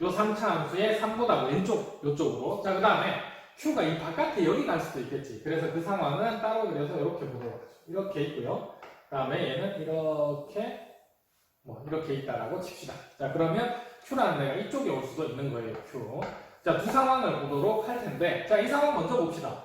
요 3차 함수의 3보다 왼쪽 요쪽으로. 자, 그 다음에 Q가 이 바깥에 여기 갈 수도 있겠지. 그래서 그 상황은 따로 그려서 이렇게 보도록 하죠. 이렇게 있고요. 그 다음에 얘는 이렇게 있다라고 칩시다. 자, 그러면 Q라는 애가 이쪽에 올 수도 있는 거예요. Q. 자, 두 상황을 보도록 할 텐데, 자, 이 상황 먼저 봅시다.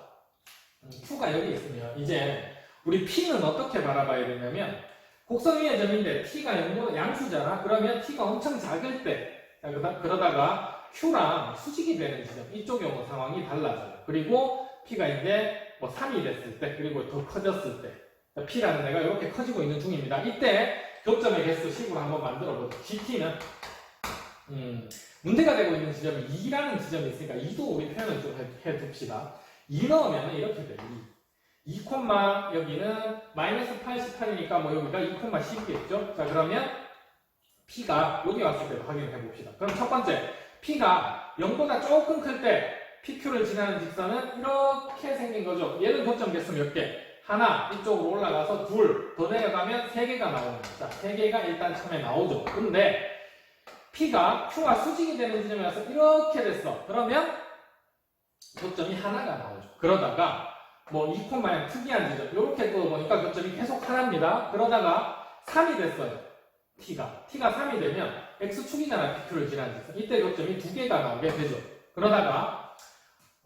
Q가 여기 있으면 이제 우리 P는 어떻게 바라봐야 되냐면, 곡선 위의 점인데 T가 0보다 양수잖아. 그러면 T가 엄청 작을 때, 자, 그러다가 Q랑 수직이 되는 지점, 이쪽에 오는 상황이 달라져요. 그리고 P가 이제 3이 됐을 때, 그리고 더 커졌을 때, P라는 애가 이렇게 커지고 있는 중입니다. 이때 교점의 개수 식으로 한번 만들어 보죠. GT는 문제가 되고 있는 지점이 2라는 지점이 있으니까 2도 우리 표현을 좀 해둡시다. 2 넣으면 이렇게 돼. 2, 여기는 마이너스 88이니까 뭐 여기가 2,10이겠죠? 자, 그러면 P가 여기 왔을 때도 확인을 해봅시다. 그럼 첫 번째, P가 0보다 조금 클 때 PQ를 지나는 직선은 이렇게 생긴 거죠. 얘는 교점 개수 몇 개? 하나, 이쪽으로 올라가서 둘, 더 내려가면 3개가 나오는 거죠. 자, 3개가 일단 처음에 나오죠. 근데 P가 Q가 수직이 되는 지점에 와서 이렇게 됐어. 그러면 교점이 하나가 나오죠. 그러다가 뭐 2콤마의 특이한 지점 이렇게 또 보니까 교점이 계속 하나입니다. 그러다가 3이 됐어요. T가 3이 되면 X축이잖아. PQ를 지나는 직선. 이때 교점이 2개가 나오게 되죠. 그러다가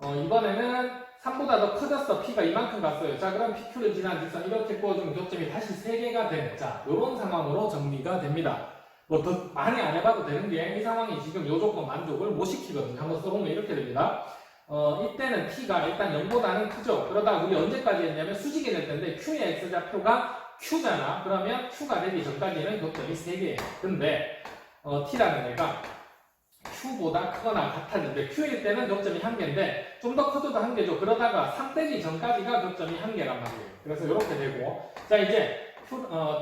이번에는 3보다 더 커졌어. P가 이만큼 갔어요. 자, 그럼 PQ를 지나는 직선 이렇게 꼬아주면 교점이 다시 3개가 되는, 자, 요런 상황으로 정리가 됩니다. 뭐 더 많이 안 해봐도 되는 게 이 상황이 지금 요 조건 만족을 못 시키거든요. 한번 써보면 이렇게 됩니다. 이때는 T가 일단 0보다는 크죠. 그러다 우리 언제까지 했냐면 수직이 될 텐데 Q의 X좌표가 Q잖아. 그러면 Q가 되기 전까지는 교점이 3개예요. 근데 T라는 애가 Q보다 크거나 같아진대. Q일 때는 교점이 1개인데 좀 더 커져도 1개죠. 그러다가 3 되기 전까지가 교점이 1개란 말이에요. 그래서 이렇게 되고, 자, 이제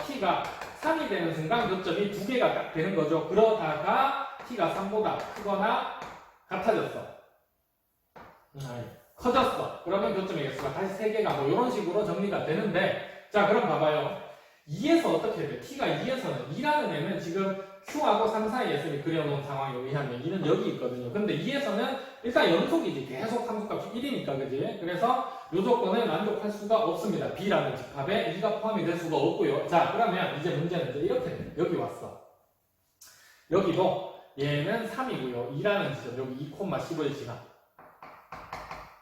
T가 3이 되는 순간 교점이 2개가 딱 되는 거죠. 그러다가 T가 3보다 크거나 같아졌어. 커졌어. 그러면 교점의 개수가 다시 3개가 뭐 이런 식으로 정리가 되는데, 자, 그럼 봐봐요. 2에서 어떻게 돼? T가 2에서는 2라는 애는 지금 Q하고 3 사이에 있으니 그려놓은 상황에 의하면 2는 여기 있거든요. 근데 2에서는 일단 연속이지. 계속 함수값이 1이니까, 그지? 그래서 이 조건을 만족할 수가 없습니다. B라는 집합에 2가 포함이 될 수가 없고요. 자, 그러면 이제 문제는 이제 이렇게 돼. 여기 왔어. 여기도 얘는 3이고요. 2라는 지점, 여기 2,10을 지나.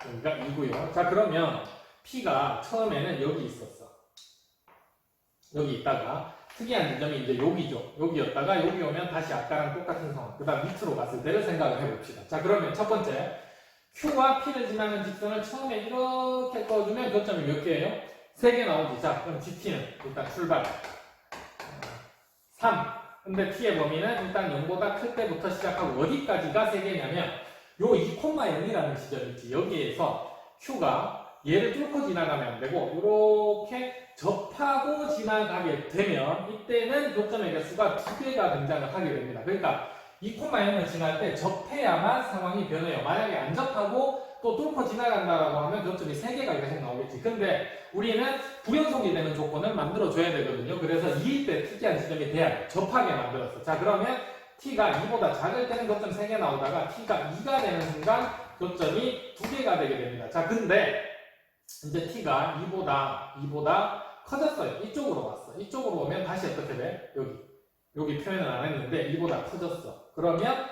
여기가 2고요. 자, 그러면 P가 처음에는 여기 있었어. 여기 있다가 특이한 지점이 이제 여기죠. 여기였다가 여기 오면 다시 아까랑 똑같은 상황. 그 다음 밑으로 갔을 때를 생각을 해봅시다. 자, 그러면 첫 번째, Q와 P를 지나는 직선을 처음에 이렇게 꺼주면 교점이 몇 개예요? 3개 나오지. 자, 그럼 GT는 일단 출발 3. 근데 T의 범위는 일단 0보다 클 때부터 시작하고 어디까지가 3개냐면 요 2,0이라는 지점이 있지. 여기에서 Q가 얘를 뚫고 지나가면 안 되고 이렇게 접하고 지나가게 되면 이때는 교점의 개수가 2개가 등장을 하게 됩니다. 그러니까 2,0을 지날 때 접해야만 상황이 변해요. 만약에 안 접하고 또 뚫고 지나간다라고 하면 교점이 3개가 계속 나오겠지. 근데 우리는 부연속이 되는 조건을 만들어줘야 되거든요. 그래서 2일 때 특이한 지점이 돼야 돼. 접하게 만들었어. 자, 그러면 T가 2보다 작을 때는 교점 3개 나오다가 T가 2가 되는 순간 교점이 2개가 되게 됩니다. 자, 근데 이제 T가 2보다 커졌어요. 이쪽으로 왔어. 이쪽으로 오면 다시 어떻게 돼? 여기 표현을 안 했는데 2보다 커졌어. 그러면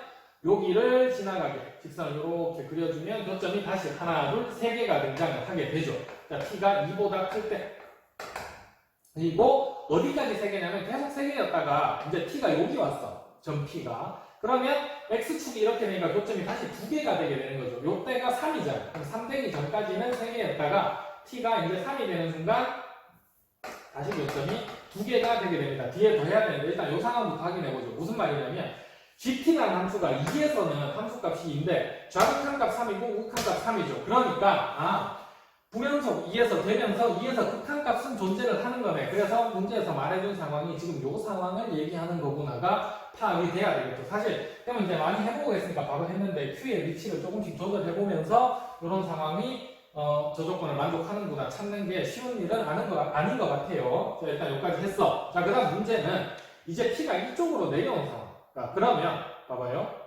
여기를 지나가게 직선을 이렇게 그려주면 교점이 다시 하나, 둘, 3개가 등장을 하게 되죠. 자, T가 2보다 클 때. 그리고 어디까지 3개냐면 계속 3개였다가 이제 T가 여기 왔어. 점 P가. 그러면 X축이 이렇게 되니까 교점이 다시 2개가 되게 되는 거죠. 요때가 3이잖아. 그럼 3 되기 전까지는 3개였다가 T가 이제 3이 되는 순간 다시 교점이 2개가 되게 됩니다. 뒤에 더 해야 되는데 일단 요 상황부터 확인해보죠. 무슨 말이냐면 GT라는 함수가 2에서는 함수값이 2인데 좌극한값 3이고 우극한값 3이죠. 그러니까 부연속 2에서 되면서 2에서 극한값은 존재를 하는 거네. 그래서 문제에서 말해준 상황이 지금 요 상황을 얘기하는 거구나가 파악이 돼야 되겠죠. 사실 그러면 이제 많이 해보고 했으니까 바로 했는데 Q의 위치를 조금씩 조절해보면서 이런 상황이 저 조건을 만족하는구나 찾는 게 쉬운 일은 아닌 것 같아요. 자, 일단 여기까지 했어. 자, 그 다음 문제는 이제 P가 이쪽으로 내려온 상황. 그러면 봐봐요.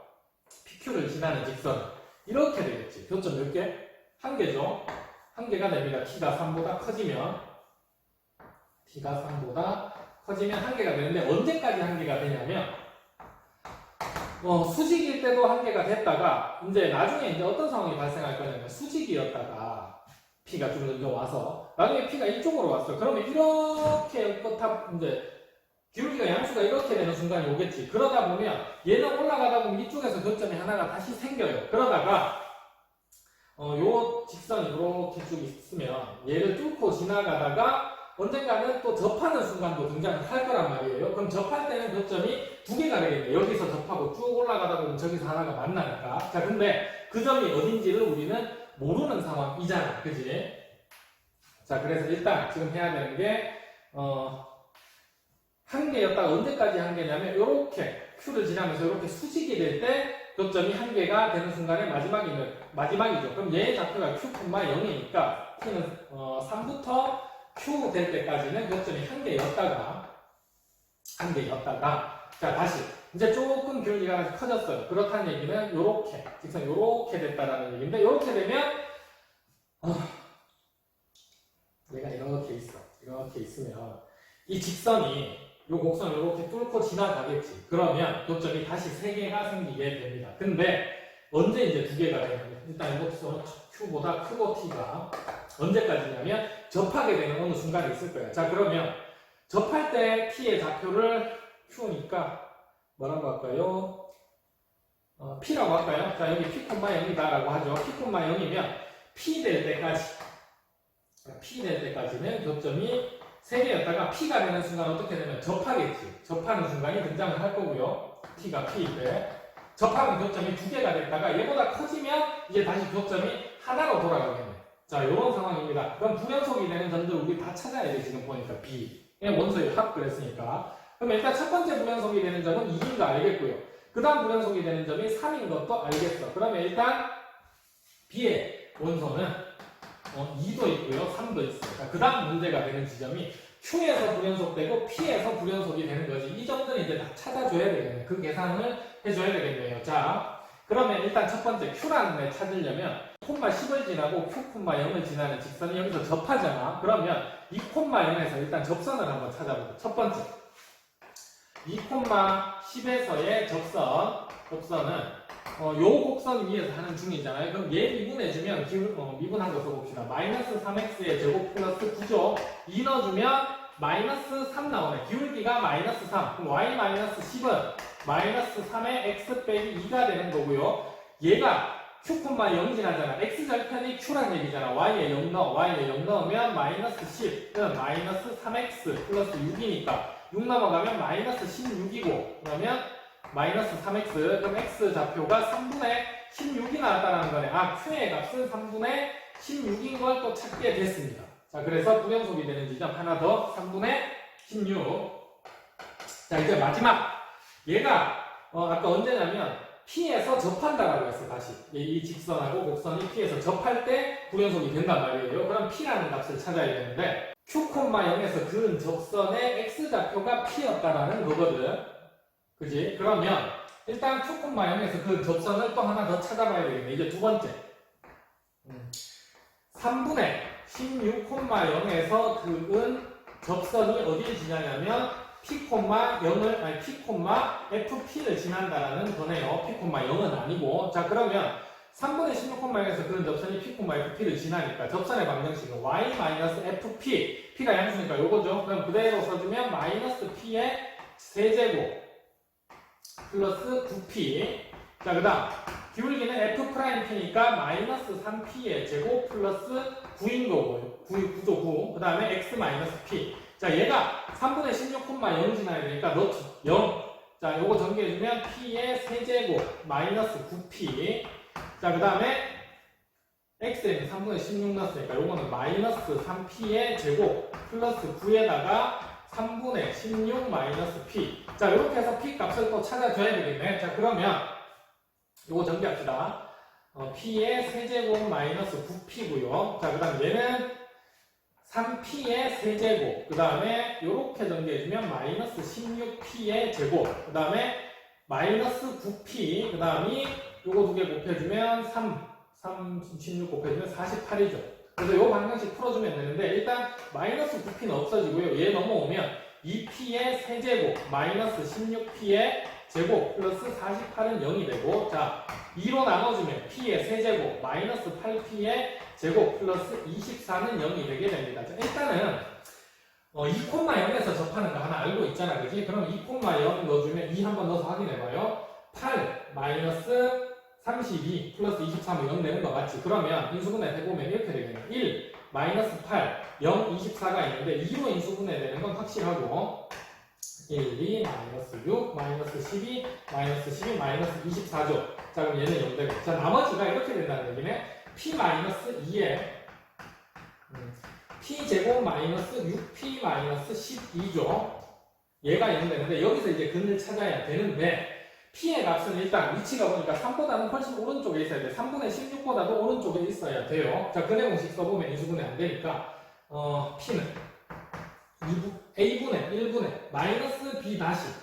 Q를 지나는 직선 이렇게 되겠지. 교점 몇 개? 한 개죠. 한 개가 됩니다. T가 3보다 커지면 한 개가 되는데 언제까지 한 개가 되냐면 수직일 때도 한 개가 됐다가 이제 나중에 이제 어떤 상황이 발생할 거냐면 수직이었다가 P가 좀 먼저 와서 나중에 P가 이쪽으로 왔어. 그러면 이렇게 이제 기울기가 양수가 이렇게 되는 순간이 오겠지. 그러다 보면 얘는 올라가다 보면 이쪽에서 교점이 하나가 다시 생겨요. 그러다가 요 직선이 이렇게 쭉 있으면 얘를 뚫고 지나가다가 언젠가는 또 접하는 순간도 등장을 할 거란 말이에요. 그럼 접할 때는 교점이 두 개가 되겠네. 여기서 접하고 쭉 올라가다 보면 저기서 하나가 만나니까. 자, 근데 그 점이 어딘지를 우리는 모르는 상황이잖아. 그지? 자, 그래서 일단 지금 해야 되는 게 한 개였다가 언제까지 한 개냐면 요렇게 Q를 지나면서 이렇게 수직이 될 때 교점이 한 개가 되는 순간에 마지막이죠. 그럼 얘의 좌표가 Q, 0이니까 T는 3부터 Q 될 때까지는 교점이 한 개였다가 자, 다시 이제 조금 기울기가 커졌어요. 그렇다는 얘기는 요렇게 직선 요렇게 됐다라는 얘기인데 요렇게 되면 얘가 이렇게 있어. 이렇게 있으면 이 직선이 요 곡선을 이렇게 뚫고 지나가겠지. 그러면 교점이 다시 3개가 생기게 됩니다. 근데 언제 이제 2개가 되냐면 일단 이것도 Q보다 크고 T가 언제까지냐면 접하게 되는 어느 순간이 있을 거예요. 자, 그러면 접할 때 T의 좌표를 Q니까 뭐라고 할까요? P라고 할까요? 자, 여기 P, 0이다 라고 하죠. P, 0이면 P 될 때까지는 교점이 3개였다가 P가 되는 순간 어떻게 되면 접하겠지. 접하는 순간이 등장을 할 거고요. T가 P일 때. 접하는 교점이 2개가 됐다가 얘보다 커지면 이제 다시 교점이 하나로 돌아가겠네. 자, 요런 상황입니다. 그럼 불연속이 되는 점들 우리 다 찾아야 돼. 지금 보니까 B. 원소의 합 그랬으니까. 그럼 일단 첫 번째 불연속이 되는 점은 2인 거 알겠고요. 그 다음 불연속이 되는 점이 3인 것도 알겠어. 그러면 일단 B의 원소는 2도 있고요. 3도 있어요. 그 다음 문제가 되는 지점이 Q에서 불연속되고 P에서 불연속이 되는 거지. 이 점들은 이제 다 찾아줘야 되겠네. 그 계산을 해줘야 되겠네요. 자, 그러면 일단 첫 번째 Q라는 애 찾으려면 2,10을 지나고 Q,0을 지나는 직선이 여기서 접하잖아. 그러면 2,0에서 일단 접선을 한번 찾아보자. 첫 번째 2,10에서의 접선은 요 곡선 위에서 하는 중이잖아요. 그럼 얘 미분해주면 미분한 거 써봅시다. 마이너스 3x의 제곱 플러스 9죠. 2 넣어주면 마이너스 3 나오네. 기울기가 마이너스 3. 그럼 y 마이너스 10은 마이너스 3의 x 빼기 2가 되는 거고요. 얘가 Q,0이 지나잖아. x절편이 Q란 얘기잖아. y에 0 넣으면 마이너스 10은 마이너스 3x 플러스 6이니까 6 넘어가면 마이너스 16이고 그러면 마이너스 3x 그럼 x 좌표가 3분의 16이 나왔다는 거네. Q의 값은 3분의 16인 걸 또 찾게 됐습니다. 자, 그래서 불연속이 되는 지점 하나 더 3분의 16. 자, 이제 마지막 얘가 아까 언제냐면 P에서 접한다라고 했어. 다시 이 직선하고 곡선이 P에서 접할 때 불연속이 된단 말이에요. 그럼 P라는 값을 찾아야 되는데 Q,0에서 그은 접선의 x좌표가 P였다라는 거거든. 그지? 그러면 일단 Q,0에서 그 접선을 또 하나 더 찾아봐야 되겠네. 이제 두 번째 3분의 16,0에서 그은 접선이 어디를 지나냐면 P,0을 FP를 지난다라는 거네요. P,0은 아니고. 자, 그러면 3분의 16,0에서 그은 접선이 P,FP를 지나니까 접선의 방정식은 Y-FP P가 양수니까 요거죠. 그럼 그대로 써주면 마이너스 P의 세제곱 플러스 9P. 자, 그 다음 기울기는 F'P니까 마이너스 3P의 제곱 플러스 9인 거고요. 9죠 9. 그 다음에 X 마이너스 P. 자, 얘가 3분의 16,0 지나야 되니까 넣기 0. 자, 요거 전개해주면 P의 세제곱 마이너스 9P. 자, 그 다음에 X에는 3분의 16 넣었으니까 요거는 마이너스 3P의 제곱 플러스 9에다가 3분의 16 마이너스 P. 자, 이렇게 해서 P 값을 또 찾아줘야 되겠네. 자, 그러면 요거 전개합시다. P의 세제곱 마이너스 9P고요. 자, 그 다음 얘는 3P의 세제곱. 그 다음에 요렇게 전개해주면 마이너스 16P의 제곱. 그 다음에 마이너스 9P. 그 다음이 요거 두 개 곱해주면 16 곱해주면 48이죠. 그래서 요 방정식 풀어주면 되는데 일단 마이너스 9p는 없어지고요. 얘 넘어오면 2p의 세제곱 마이너스 16p의 제곱 플러스 48은 0이 되고 자 2로 나눠주면 p의 세제곱 마이너스 8p의 제곱 플러스 24는 0이 되게 됩니다. 자, 일단은 2,0에서 접하는 거 하나 알고 있잖아, 그지? 그럼 2,0 넣어주면 2 한번 넣어서 확인해봐요. 8 마이너스 32 플러스 23은 0 되는 거 맞지? 그러면 인수분해 해보면 이렇게 되겠네. 1 마이너스 8 0 24가 있는데 2로 인수분해 되는 건 확실하고 1 2 마이너스 6 마이너스 12 마이너스 12 마이너스 24죠. 자 그럼 얘는 0 되고 자 나머지가 이렇게 된다는 얘기네. p 마이너스 2에 p제곱 마이너스 6p 마이너스 12죠. 얘가 0 되는데 여기서 이제 근을 찾아야 되는데 p의 값은 일단 위치가 보니까 3보다는 훨씬 오른쪽에 있어야 돼. 3분의 16보다도 오른쪽에 있어야 돼요. 자, 근의 공식 써보면 인수분해 안 되니까 p는 a분의 1분의 마이너스 b 다시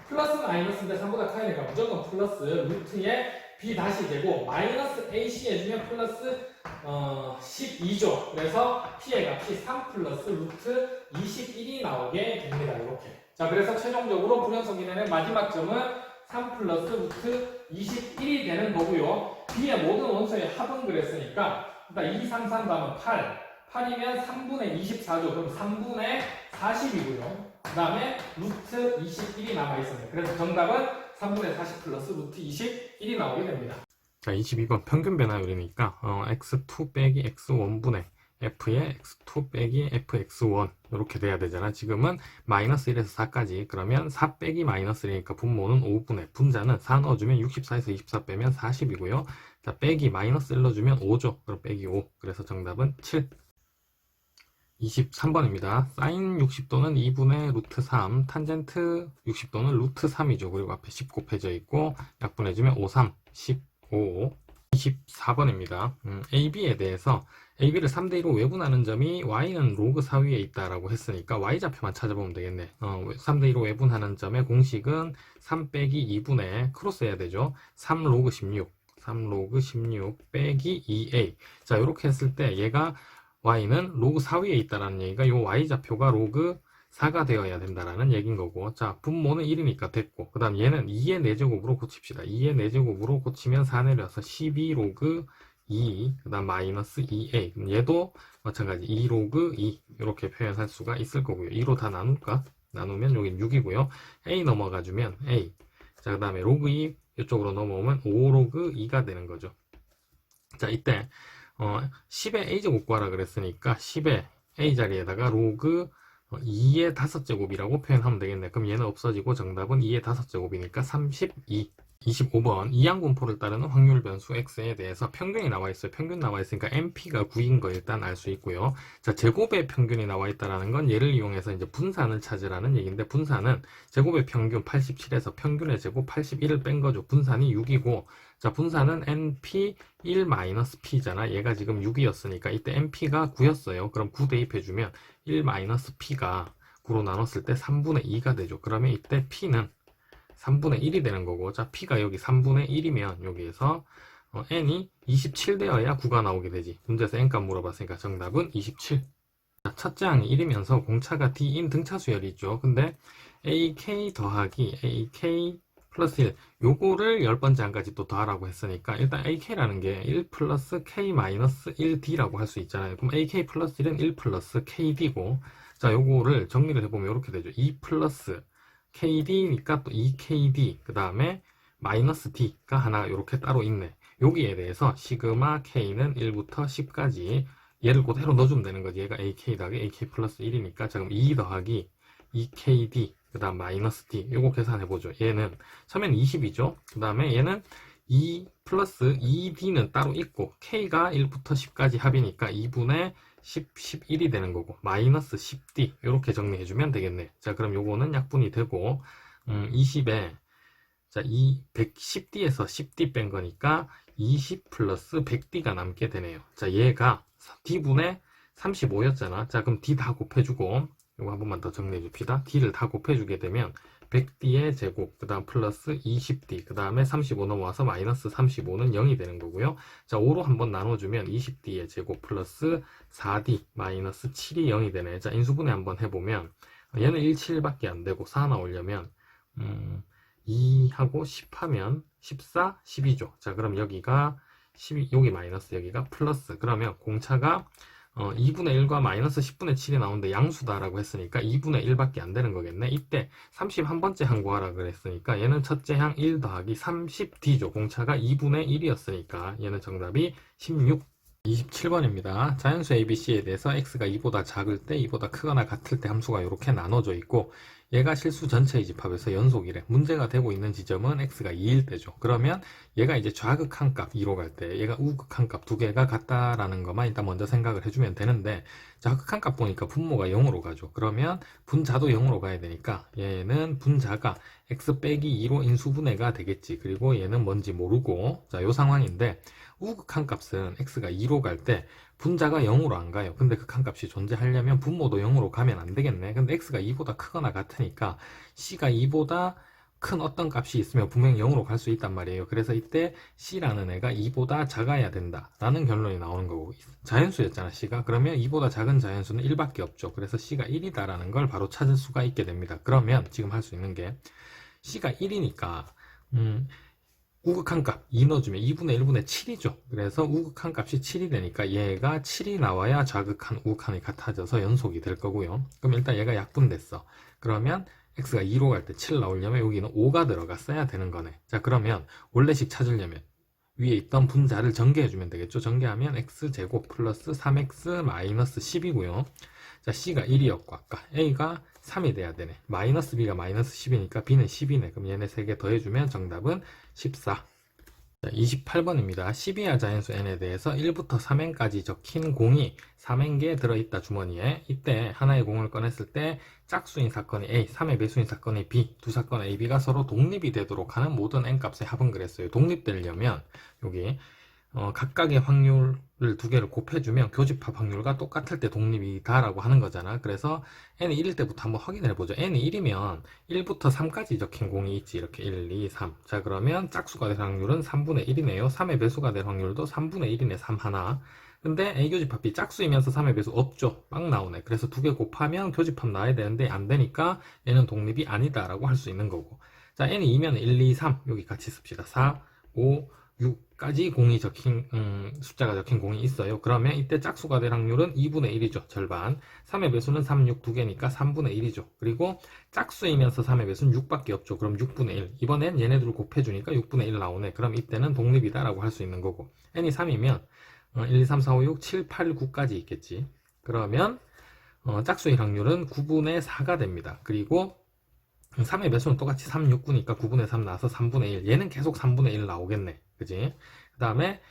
플러스 마이너스인데 3보다 커니까 무조건 플러스 루트에 b 다시 되고 마이너스 ac 해주면 플러스 12죠. 그래서 p의 값이 3 플러스 루트 21이 나오게 됩니다. 이렇게. 자, 그래서 최종적으로 불연성기내의 마지막 점은 3 플러스 루트 21이 되는 거고요. b의 모든 원소의 합은 그랬으니까 일단 2, 3, 3 다음은 8. 8이면 3분의 24죠. 그럼 3분의 40이고요. 그 다음에 루트 21이 남아있습니다. 그래서 정답은 3분의 40 플러스 루트 21이 나오게 됩니다. 자, 22번 평균 변화율이니까 x2 빼기 x1분의 f의 x2 빼기 fx1 이렇게 돼야 되잖아. 지금은 마이너스 1에서 4까지 그러면 4 빼기 마이너스 1이니까 분모는 5분의 분자는 4 넣어주면 64에서 24 빼면 40이고요. 자 빼기 마이너스 1 넣어주면 5죠. 그럼 빼기 5 그래서 정답은 7. 23번입니다. 사인 60도는 2분의 루트 3 탄젠트 60도는 루트 3이죠. 그리고 앞에 10 곱해져 있고 약분해주면 5, 3, 15 24번입니다. AB에 대해서 AB를 3대2로 외분하는 점이 Y는 로그 4 위에 있다라고 했으니까 Y좌표만 찾아보면 되겠네. 3대2로 외분하는 점의 공식은 3 빼기 2분의 크로스 해야 되죠. 3 로그 16 3 로그 16 빼기 2A 자 이렇게 했을 때 얘가 Y는 로그 4 위에 있다라는 얘기가 이 Y좌표가 로그 4가 되어야 된다라는 얘기인 거고 자 분모는 1이니까 됐고 그 다음 얘는 2의 4제곱으로 고칩시다. 2의 4제곱으로 고치면 4 내려서 12 로그 2 그 다음 마이너스 2a 그럼 얘도 마찬가지 2 로그 2 이렇게 표현할 수가 있을 거고요. 2로 다 나눌까? 나누면 여긴 6이고요. a 넘어가주면 a 자 그 다음에 로그 2 이쪽으로 넘어오면 5 로그 2가 되는 거죠. 자 이때 10의 a제곱 구하라 그랬으니까 10의 a 자리에다가 로그 2의 5제곱이라고 표현하면 되겠네. 그럼 얘는 없어지고 정답은 2의 5제곱이니까 32. 25번 이항분포를 따르는 확률 변수 x에 대해서 평균이 나와 있어요. 평균 나와 있으니까 MP가 9인 거 일단 알 수 있고요. 자, 제곱의 평균이 나와 있다라는 건 얘를 이용해서 이제 분산을 찾으라는 얘기인데 분산은 제곱의 평균 87에서 평균의 제곱 81을 뺀 거죠. 분산이 6이고 자, 분산은 NP 1-P잖아. 얘가 지금 6이었으니까 이때 NP가 9였어요. 그럼 9 대입해주면 1-P가 9로 나눴을 때 3분의 2가 되죠. 그러면 이때 P는 3분의 1이 되는 거고 자 P가 여기 3분의 1이면 여기에서 N이 27 되어야 9가 나오게 되지. 문제에서 N값 물어봤으니까 정답은 27. 자, 첫째 항이 1이면서 공차가 D인 등차 수열이 있죠. 근데 AK 더하기 AK 플러스 1 요거를 10번째 항까지 또 더하라고 했으니까 일단 AK라는 게 1 플러스 K 마이너스 1D라고 할 수 있잖아요. 그럼 AK 플러스 1은 1 플러스 KD고 자 요거를 정리를 해보면 이렇게 되죠. 2 플러스 KD니까 또 2KD 그 다음에 마이너스 D가 하나 이렇게 따로 있네. 여기에 대해서 시그마 K는 1부터 10까지 얘를 그대로 넣어주면 되는 거지. 얘가 AK 더하기 AK 플러스 1이니까 지금 2 더하기 2KD 그 다음 마이너스 D 이거 계산해보죠. 얘는 처음엔 20이죠. 그 다음에 얘는 2 플러스 2D는 따로 있고 K가 1부터 10까지 합이니까 2분의 10, 11이 되는 거고 마이너스 10D 이렇게 정리해주면 되겠네. 자 그럼 요거는 약분이 되고 20에 자 110D에서 10D 뺀 거니까 20 플러스 100D가 남게 되네요. 자 얘가 D분의 35였잖아. 자 그럼 D 다 곱해주고 요거 한 번만 더 정리해 줍시다. D를 다 곱해주게 되면 100D의 제곱, 그 다음 플러스 20D, 그 다음에 35 넘어와서 마이너스 35는 0이 되는 거고요. 자, 5로 한번 나눠주면 20D의 제곱 플러스 4D 마이너스 7이 0이 되네. 자, 인수분해 한번 해보면 얘는 1, 7밖에 안 되고 4 나오려면 2하고 10 하면 14, 12죠. 자, 그럼 여기가 12, 여기 마이너스, 여기가 플러스. 그러면 공차가 2분의 1과 마이너스 10분의 7이 나오는데 양수다라고 했으니까 2분의 1밖에 안 되는 거겠네. 이때 31번째 항 구하라 그랬으니까 얘는 첫째 항 1 더하기 30D죠. 공차가 2분의 1이었으니까 얘는 정답이 16. 27번입니다. 자연수 ABC에 대해서 x가 2보다 작을 때, 2보다 크거나 같을 때 함수가 이렇게 나눠져 있고 얘가 실수 전체의 집합에서 연속이래. 문제가 되고 있는 지점은 x가 2일 때죠. 그러면 얘가 이제 좌극한 값 2로 갈 때 얘가 우극한 값 두 개가 같다라는 것만 일단 먼저 생각을 해주면 되는데 좌극한 값 보니까 분모가 0으로 가죠. 그러면 분자도 0으로 가야 되니까 얘는 분자가 x 빼기 2로 인수분해가 되겠지. 그리고 얘는 뭔지 모르고 자, 요 상황인데 우극한 값은 x가 2로 갈 때 분자가 0으로 안 가요. 근데 극한 값이 존재하려면 분모도 0으로 가면 안 되겠네. 근데 x가 2보다 크거나 같으니까 c가 2보다 큰 어떤 값이 있으면 분명히 0으로 갈 수 있단 말이에요. 그래서 이때 c라는 애가 2보다 작아야 된다 라는 결론이 나오는 거고 자연수였잖아 c가. 그러면 2보다 작은 자연수는 1밖에 없죠. 그래서 c가 1이다 라는 걸 바로 찾을 수가 있게 됩니다. 그러면 지금 할 수 있는 게 c가 1이니까 우극한 값 2 넣어주면 2분의 1분의 7이죠. 그래서 우극한 값이 7이 되니까 얘가 7이 나와야 좌극한 우극한이 같아져서 연속이 될 거고요. 그럼 일단 얘가 약분됐어. 그러면 x가 2로 갈 때 7 나오려면 여기는 5가 들어갔어야 되는 거네. 자, 그러면 원래식 찾으려면 위에 있던 분자를 전개해주면 되겠죠. 전개하면 x제곱 플러스 3x 마이너스 10이고요. 자, c가 1이었고 아까 a가 3이 돼야 되네. 마이너스 b가 마이너스 10이니까 b는 10이네. 그럼 얘네 3개 더해주면 정답은 14. 28번입니다. 12야 자연수 n에 대해서 1부터 3n까지 적힌 공이 3n개 들어있다 주머니에 이때 하나의 공을 꺼냈을 때 짝수인 사건이 A, 3의 배수인 사건이 B, 두 사건 A, B가 서로 독립이 되도록 하는 모든 n값의 합은 그랬어요. 독립되려면 여기 각각의 확률을 두 개를 곱해주면 교집합 확률과 똑같을 때 독립이다 라고 하는 거잖아. 그래서 n이 1일 때부터 한번 확인을 해보죠. n이 1이면 1부터 3까지 적힌 공이 있지. 이렇게 1, 2, 3. 자, 그러면 짝수가 될 확률은 3분의 1이네요. 3의 배수가 될 확률도 3분의 1이네. 3 하나. 근데 A 교집합이 짝수이면서 3의 배수 없죠. 빵 나오네. 그래서 두 개 곱하면 교집합 나와야 되는데 안 되니까 얘는 독립이 아니다 라고 할 수 있는 거고. 자, n이 2면 1, 2, 3 여기 같이 씁시다. 4, 5, 6까지 공이 적힌 숫자가 적힌 공이 있어요. 그러면 이때 짝수가 될 확률은 2분의 1이죠. 절반. 3의 배수는 3, 6 두 개니까 3분의 1이죠. 그리고 짝수이면서 3의 배수는 6밖에 없죠. 그럼 6분의 1. 이번엔 얘네들을 곱해주니까 6분의 1 나오네. 그럼 이때는 독립이다 라고 할 수 있는 거고 n이 3이면 1, 2, 3, 4, 5, 6, 7, 8, 9까지 있겠지. 그러면 짝수의 확률은 9분의 4가 됩니다. 그리고 3의 배수는 똑같이 3, 6, 9니까 9분의 3 나와서 3분의 1. 얘는 계속 3분의 1 나오겠네. 그지? 그 다음에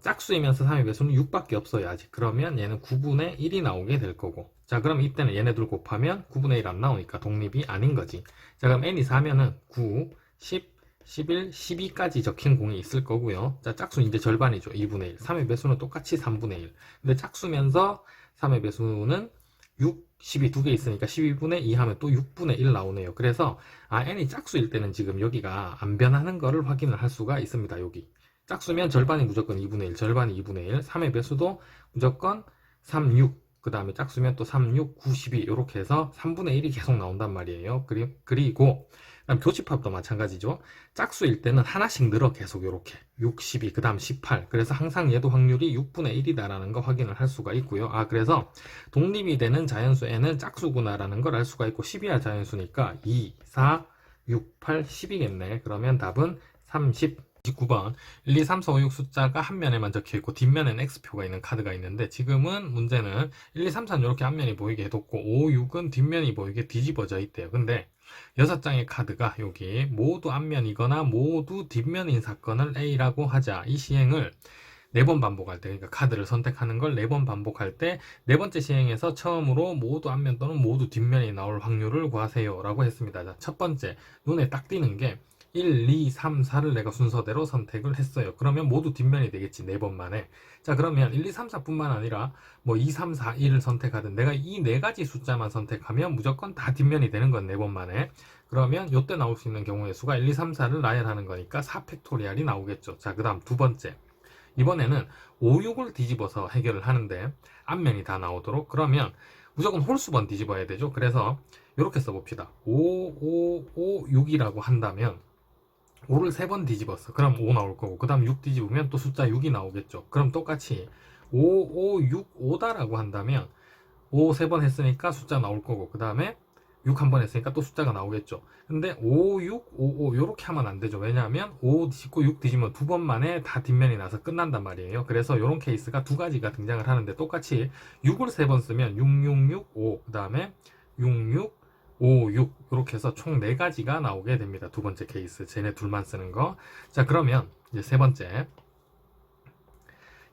짝수이면서 3의 배수는 6밖에 없어요. 아직. 그러면 얘는 9분의 1이 나오게 될 거고. 자, 그럼 이때는 얘네들 곱하면 9분의 1 안 나오니까 독립이 아닌 거지. 자, 그럼 n이 4면은 9, 10, 11, 12까지 적힌 공이 있을 거고요. 자, 짝수는 이제 절반이죠. 2분의 1. 3의 배수는 똑같이 3분의 1. 근데 짝수면서 3의 배수는 6, 12 두 개 있으니까 12분의 2 하면 또 6분의 1 나오네요. 그래서 n이 짝수일 때는 지금 여기가 안 변하는 거를 확인을 할 수가 있습니다. 여기 짝수면 절반이 무조건 2분의 1, 절반이 2분의 1, 3의 배수도 무조건 3, 6, 그 다음에 짝수면 또 3, 6, 9, 12 이렇게 해서 3분의 1이 계속 나온단 말이에요. 그리고 그다음 교집합도 마찬가지죠. 짝수일 때는 하나씩 늘어 계속 이렇게 6, 12, 그 다음 18. 그래서 항상 얘도 확률이 6분의 1이다라는 거 확인을 할 수가 있고요. 그래서 독립이 되는 자연수 n은 짝수구나라는 걸 알 수가 있고 10이야 자연수니까 2, 4, 6, 8, 10이겠네. 그러면 답은 30. 29번 1, 2, 3, 4, 5, 6 숫자가 한 면에만 적혀있고 뒷면에는 X표가 있는 카드가 있는데 지금은 문제는 1, 2, 3, 4는 이렇게 앞면이 보이게 해뒀고 5, 6은 뒷면이 보이게 뒤집어져 있대요. 근데 6장의 카드가 여기 모두 앞면이거나 모두 뒷면인 사건을 A라고 하자. 이 시행을 4번 반복할 때, 그러니까 카드를 선택하는 걸 4번 반복할 때 4번째 시행에서 처음으로 모두 앞면 또는 모두 뒷면이 나올 확률을 구하세요 라고 했습니다. 자, 첫 번째 눈에 딱 띄는 게 1, 2, 3, 4를 내가 순서대로 선택을 했어요. 그러면 모두 뒷면이 되겠지, 4번 만에. 자, 그러면 1, 2, 3, 4뿐만 아니라 뭐 2, 3, 4, 1을 선택하든 내가 이 4가지 숫자만 선택하면 무조건 다 뒷면이 되는 건 4번 만에. 그러면 요때 나올 수 있는 경우의 수가 1, 2, 3, 4를 나열하는 거니까 4팩토리얼이 나오겠죠. 자, 그 다음 두 번째. 이번에는 5, 6을 뒤집어서 해결을 하는데 앞면이 다 나오도록, 그러면 무조건 홀수번 뒤집어야 되죠. 그래서 이렇게 써봅시다. 5, 5, 5, 6이라고 한다면 5를 3번 뒤집었어. 그럼 5 나올 거고, 그 다음 6 뒤집으면 또 숫자 6이 나오겠죠. 그럼 똑같이 5, 5, 6, 5다라고 한다면 5 3번 했으니까 숫자 나올 거고, 그 다음에 6 한 번 했으니까 또 숫자가 나오겠죠. 근데 5, 6, 5, 5 요렇게 하면 안 되죠. 왜냐하면 5 뒤집고 6 뒤집으면 두 번 만에 다 뒷면이 나서 끝난단 말이에요. 그래서 이런 케이스가 두 가지가 등장을 하는데, 똑같이 6을 3번 쓰면 6, 6, 6, 5, 그 다음에 6, 6, 5, 6 이렇게 해서 총 4가지가 나오게 됩니다. 두 번째 케이스, 쟤네 둘만 쓰는 거. 자, 그러면 이제 세 번째,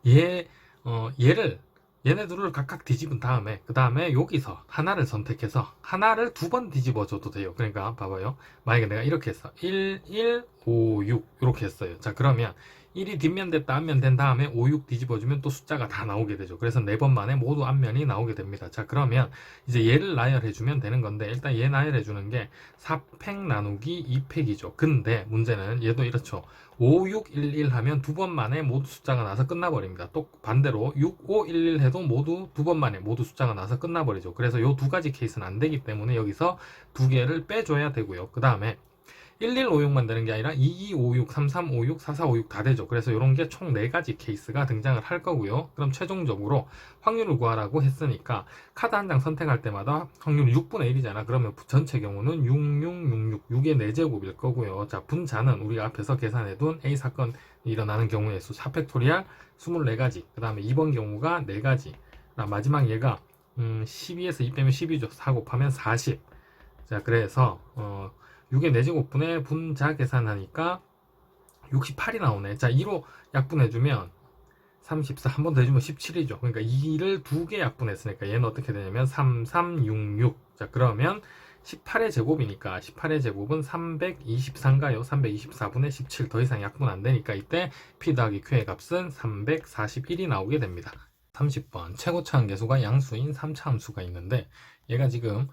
얘를 얘네들을 각각 뒤집은 다음에, 그 다음에 여기서 하나를 선택해서 하나를 두 번 뒤집어 줘도 돼요. 그러니까 봐봐요. 만약에 내가 이렇게 했어. 1, 1, 5, 6 이렇게 했어요. 자, 그러면 1이 뒷면 됐다 앞면 된 다음에 5, 6 뒤집어주면 또 숫자가 다 나오게 되죠. 그래서 4번 만에 모두 앞면이 나오게 됩니다. 자, 그러면 이제 얘를 나열해주면 되는 건데, 일단 얘 나열해주는 게 4팩 나누기 2팩이죠. 근데 문제는 얘도 이렇죠. 5, 6, 1, 1 하면 두 번 만에 모두 숫자가 나서 끝나버립니다. 또 반대로 6, 5, 1, 1 해도 모두 두 번 만에 모두 숫자가 나서 끝나버리죠. 그래서 이 두 가지 케이스는 안 되기 때문에 여기서 두 개를 빼줘야 되고요. 그 다음에 1156만 되는 게 아니라 2256, 3356, 4456 다 되죠. 그래서 이런 게 총 4가지 케이스가 등장을 할 거고요. 그럼 최종적으로 확률을 구하라고 했으니까 카드 한 장 선택할 때마다 확률이 6분의 1이잖아. 그러면 전체 경우는 6666, 6의 4제곱일 거고요. 자, 분자는 우리가 앞에서 계산해둔 A 사건 일어나는 경우의 수 4팩토리얼 24가지. 그 다음에 2번 경우가 4가지. 마지막 얘가 12에서 2 빼면 12죠. 4 곱하면 40. 자, 그래서 6의 4제곱분의 분자 계산하니까 68이 나오네. 자, 2로 약분해주면 34, 한 번 더 해주면 17이죠. 그러니까 2를 2개 약분했으니까 얘는 어떻게 되냐면 3366. 자, 그러면 18의 제곱이니까 18의 제곱은 324인가요? 324분의 17. 더 이상 약분 안 되니까 이때 P 더하기 Q의 값은 341이 나오게 됩니다. 30번 최고차 함계수가 양수인 3차 함수가 있는데, 얘가 지금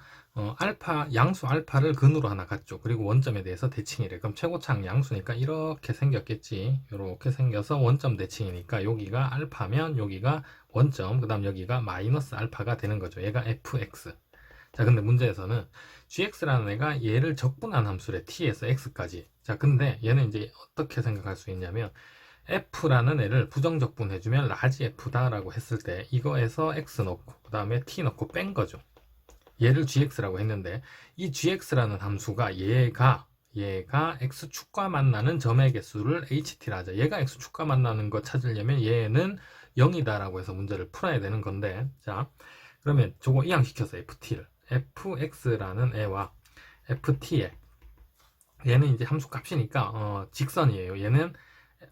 양수 알파를 근으로 하나 갖죠. 그리고 원점에 대해서 대칭이래. 그럼 최고차항 양수니까 이렇게 생겼겠지. 이렇게 생겨서 원점 대칭이니까 여기가 알파면 여기가 원점, 그 다음 여기가 마이너스 알파가 되는 거죠. 얘가 fx. 자, 근데 문제에서는 gx라는 애가 얘를 적분한 함수래. t에서 x까지. 자, 근데 얘는 이제 어떻게 생각할 수 있냐면, f라는 애를 부정적분해주면 라지 f다라고 했을 때 이거에서 x 넣고 그 다음에 t 넣고 뺀 거죠. 얘를 gx라고 했는데, 이 gx라는 함수가 얘가 x축과 만나는 점의 개수를 ht라 하자. 얘가 x축과 만나는 거 찾으려면 얘는 0이다라고 해서 문제를 풀어야 되는 건데, 자, 그러면 저거 이항시켜서 ft를 fx라는 애와 ft에, 얘는 이제 함수 값이니까 직선이에요. 얘는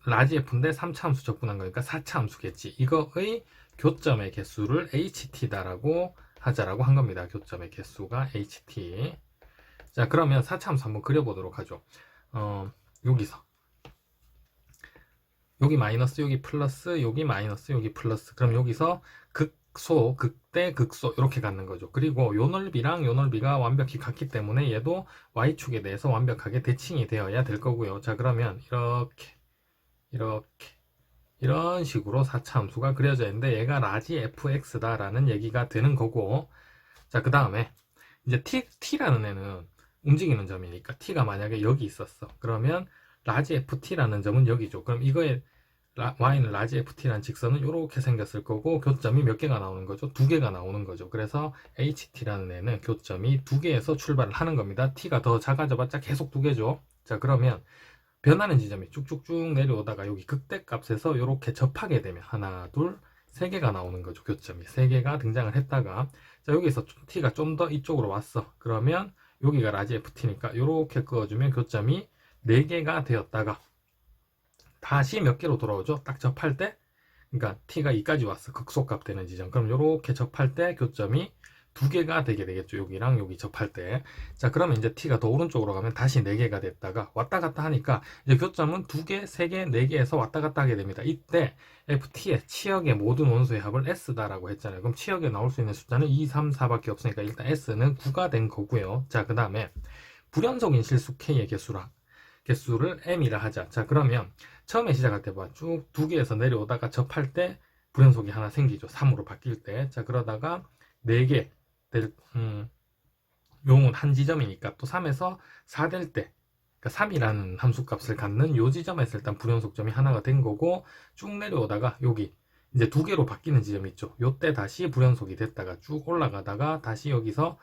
라지 f인데 3차 함수 적분한 거니까 4차 함수겠지. 이거의 교점의 개수를 ht다라고 하자라고 한 겁니다. 교점의 개수가 ht. 자, 그러면 4차 함수 한번 그려보도록 하죠. 여기서 여기 마이너스, 여기 플러스, 여기 마이너스, 여기 플러스. 그럼 여기서 극소, 극대, 극소 이렇게 갖는 거죠. 그리고 요 넓이랑 요 넓이가 완벽히 같기 때문에 얘도 y축에 대해서 완벽하게 대칭이 되어야 될 거고요. 자, 그러면 이렇게 이런 식으로 4차 함수가 그려져 있는데 얘가 라지 fx다 라는 얘기가 되는 거고, 자, 그 다음에 이제 t라는 애는 움직이는 점이니까 t가 만약에 여기 있었어. 그러면 라지 ft라는 점은 여기죠. 그럼 이거에 y는 라지 ft라는 직선은 이렇게 생겼을 거고, 교점이 몇 개가 나오는 거죠? 2개가 나오는 거죠. 그래서 ht라는 애는 교점이 2개에서 출발을 하는 겁니다. t가 더 작아져봤자 계속 2개죠. 자, 그러면 변하는 지점이 쭉쭉쭉 내려오다가 여기 극대값에서 이렇게 접하게 되면 하나, 둘, 3개가 나오는 거죠. 교점이 3개가 등장을 했다가, 자, 여기서 t가 좀 더 이쪽으로 왔어. 그러면 여기가 라지 ft니까 이렇게 그어주면 교점이 4개가 되었다가 다시 몇 개로 돌아오죠? 딱 접할 때, 그러니까 t가 2까지 왔어. 극소값 되는 지점. 그럼 이렇게 접할 때 교점이 2개가 되게 되겠죠. 여기랑 여기 접할 때. 자, 그러면 이제 t가 더 오른쪽으로 가면 다시 4개가 됐다가 왔다 갔다 하니까 이제 교점은 2개, 3개, 4개에서 왔다 갔다 하게 됩니다. 이때 ft의 치역의 모든 원소의 합을 s다라고 했잖아요. 그럼 치역에 나올 수 있는 숫자는 2, 3, 4밖에 없으니까 일단 s는 9가 된 거고요. 자, 그 다음에 불연속인 실수 K의 개수를 M이라 하자. 자, 그러면 처음에 시작할 때 봐. 쭉 2개에서 내려오다가 접할 때 불연속이 하나 생기죠. 3으로 바뀔 때. 자, 그러다가 4개 용은 한 지점이니까 또 3에서 4 될 때, 그러니까 3이라는 함수값을 갖는 요 지점에서 일단 불연속점이 하나가 된 거고, 쭉 내려오다가 여기 이제 2개로 바뀌는 지점이 있죠. 요때 다시 불연속이 됐다가 쭉 올라가다가 다시 여기서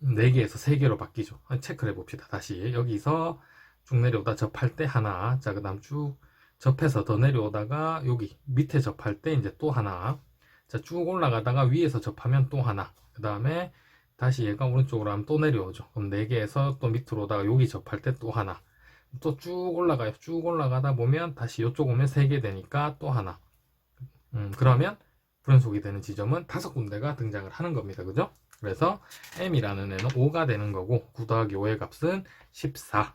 4개에서 3개로 바뀌죠. 체크를 해봅시다. 다시 여기서 쭉 내려오다 접할 때 하나, 자, 그 다음 쭉 접해서 더 내려오다가 여기 밑에 접할 때 이제 또 하나, 자, 쭉 올라가다가 위에서 접하면 또 하나, 그 다음에 다시 얘가 오른쪽으로 하면 또 내려오죠. 그럼 4개에서 또 밑으로 오다가 여기 접할 때 또 하나, 또 쭉 올라가요. 쭉 올라가다 보면 다시 이쪽 오면 3개 되니까 또 하나. 그러면 불연속이 되는 지점은 5군데가 등장을 하는 겁니다. 그죠? 그래서 M이라는 애는 5가 되는 거고 9 더하기 5의 값은 14.